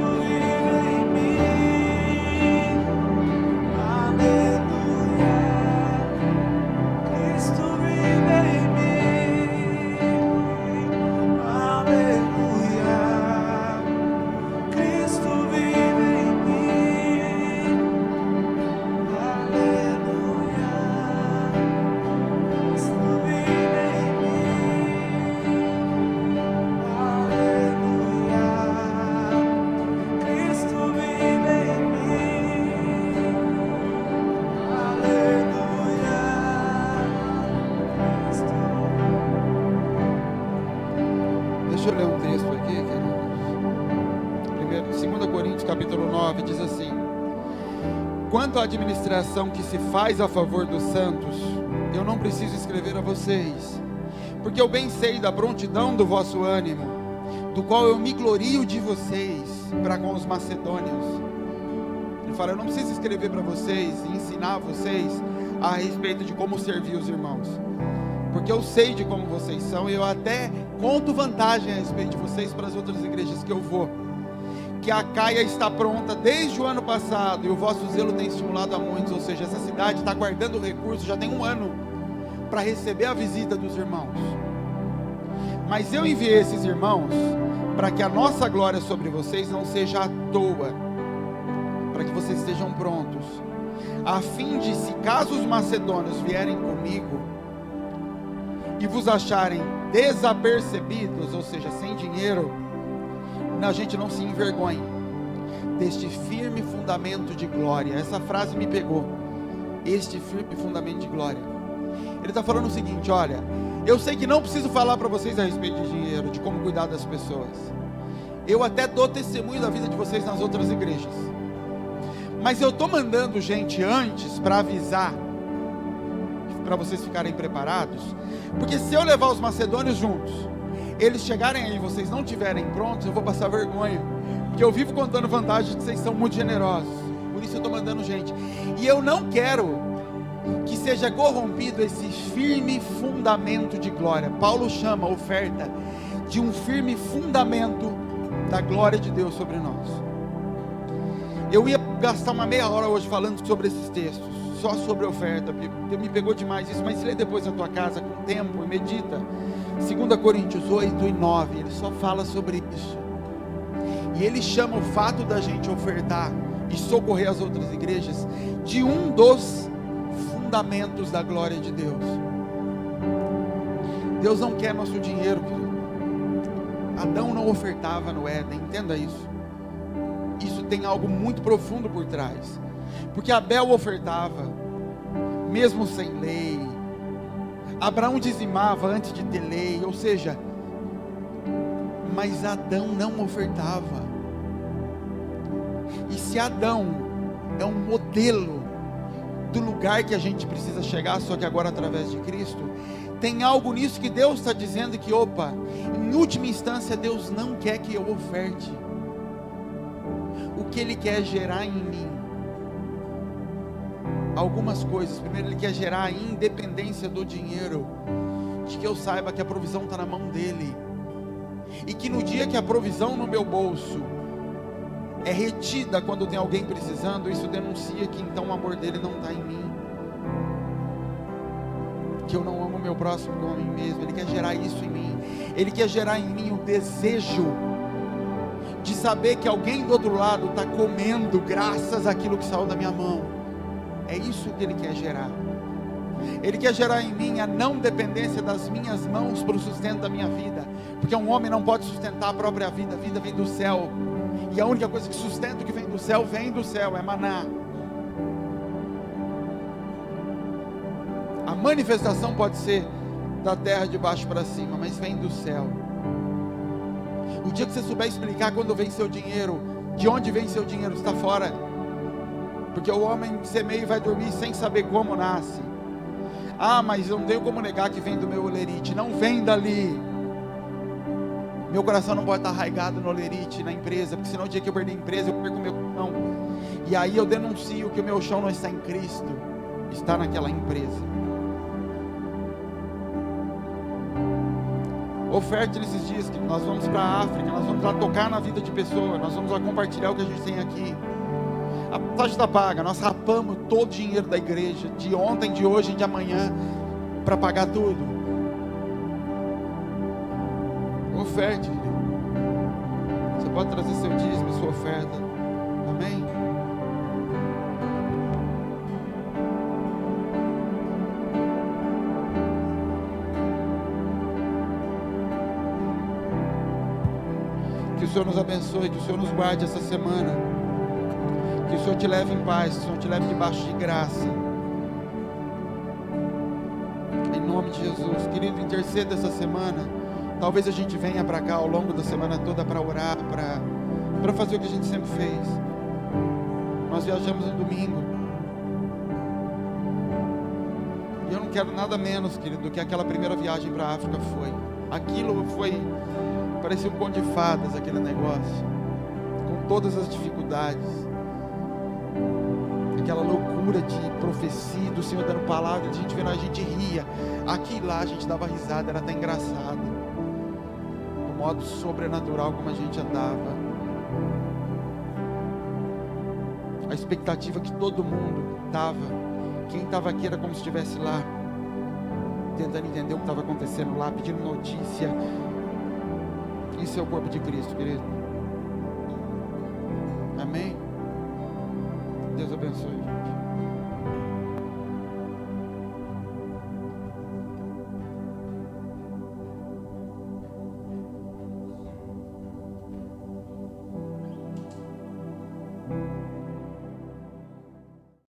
vive em mim, aleluia. Cristo vive em mim, Deixa eu ler um texto aqui, queridos. 2 Coríntios capítulo 9 diz assim: quanto à administração que se faz a favor dos santos, eu não preciso escrever a vocês, porque eu bem sei da prontidão do vosso ânimo, do qual eu me glorio de vocês para com os macedônios. Ele fala, eu não preciso escrever para vocês e ensinar vocês a respeito de como servir os irmãos, porque eu sei de como vocês são, e eu até conto vantagem a respeito de vocês para as outras igrejas que eu vou. que a Caia está pronta desde o ano passado, e o vosso zelo tem estimulado a muitos. Ou seja, essa cidade está guardando recursos, já tem um ano, para receber a visita dos irmãos. Mas eu enviei esses irmãos, para que a nossa glória sobre vocês não seja à toa, para que vocês estejam prontos, a fim de, se caso os macedônios vierem comigo, e vos acharem desapercebidos, ou seja, sem dinheiro, a gente não se envergonhe deste firme fundamento de glória. Essa frase me pegou, este firme fundamento de glória. Ele está falando o seguinte: olha, eu sei que não preciso falar para vocês a respeito de dinheiro, de como cuidar das pessoas. Eu até dou testemunho da vida de vocês nas outras igrejas, mas eu estou mandando gente antes para avisar, para vocês ficarem preparados, porque se eu levar os macedônios juntos, eles chegarem aí e vocês não estiverem prontos, eu vou passar vergonha, porque eu vivo contando vantagens de vocês são muito generosos. Por isso eu estou mandando gente, e eu não quero que seja corrompido esse firme fundamento de glória. Paulo chama a oferta de um firme fundamento da glória de Deus sobre nós. Eu ia gastar uma meia hora hoje falando sobre esses textos, só sobre a oferta, porque me pegou demais isso, mas lê depois na tua casa com tempo e medita. 2 Coríntios 8 e 9, ele só fala sobre isso, e ele chama o fato da gente ofertar e socorrer as outras igrejas de um dos fundamentos da glória de Deus. Deus não quer nosso dinheiro, querido. Adão não ofertava no Éden, entenda isso. Isso tem algo muito profundo por trás, porque Abel ofertava, mesmo sem lei. Abraão dizimava antes de ter lei, ou seja, mas Adão não ofertava. E se Adão é um modelo do lugar que a gente precisa chegar, só que agora através de Cristo, tem algo nisso que Deus está dizendo que, opa, em última instância Deus não quer que eu oferte. O que Ele quer gerar em mim algumas coisas. Primeiro, Ele quer gerar a independência do dinheiro, de que eu saiba que a provisão está na mão dEle, e que no dia que a provisão no meu bolso é retida quando tem alguém precisando, isso denuncia que então o amor dEle não está em mim, que eu não amo o meu próximo como a mim mesmo. Ele quer gerar isso em mim. Ele quer gerar em mim o desejo de saber que alguém do outro lado está comendo graças àquilo que saiu da minha mão. É isso que Ele quer gerar. Ele quer gerar em mim a não dependência das minhas mãos para o sustento da minha vida, porque um homem não pode sustentar a própria vida. A vida vem do céu, e a única coisa que sustenta o que vem do céu, é maná. A manifestação pode ser da terra de baixo para cima, mas vem do céu. O dia que você souber explicar quando vem seu dinheiro, de onde vem seu dinheiro, está fora. Porque o homem semeia e vai dormir sem saber como nasce. Ah, mas eu não tenho como negar que vem do meu olerite. Não vem dali. Meu coração não pode estar arraigado no olerite, na empresa, porque senão o dia que eu perder a empresa, eu perco o meu chão. E aí eu denuncio que o meu chão não está em Cristo, está naquela empresa. Oferte nesses dias que nós vamos para a África, nós vamos lá tocar na vida de pessoas, nós vamos lá compartilhar o que a gente tem aqui. A passagem está paga, nós rapamos todo o dinheiro da igreja, de ontem, de hoje e de amanhã, para pagar tudo. Oferte, você pode trazer seu dízimo, sua oferta, amém? Que o Senhor nos abençoe, que o Senhor nos guarde essa semana, que o Senhor te leve em paz, que o Senhor te leve debaixo de graça, em nome de Jesus. Querido, interceda essa semana. Talvez a gente venha para cá ao longo da semana toda para orar, para fazer o que a gente sempre fez. Nós viajamos no domingo, e eu não quero nada menos, querido, do que aquela primeira viagem para a África foi. Aquilo foi, parecia um conto de fadas, aquele negócio, com todas as dificuldades, aquela loucura de profecia, do Senhor dando palavra, a gente vendo, a gente ria, aqui lá a gente dava risada, era até engraçado, do modo sobrenatural como a gente andava. a expectativa que todo mundo estava. Quem estava aqui era como se estivesse lá, tentando entender o que estava acontecendo lá, pedindo notícia. Isso é o corpo de Cristo, querido. Amém? Deus abençoe, gente.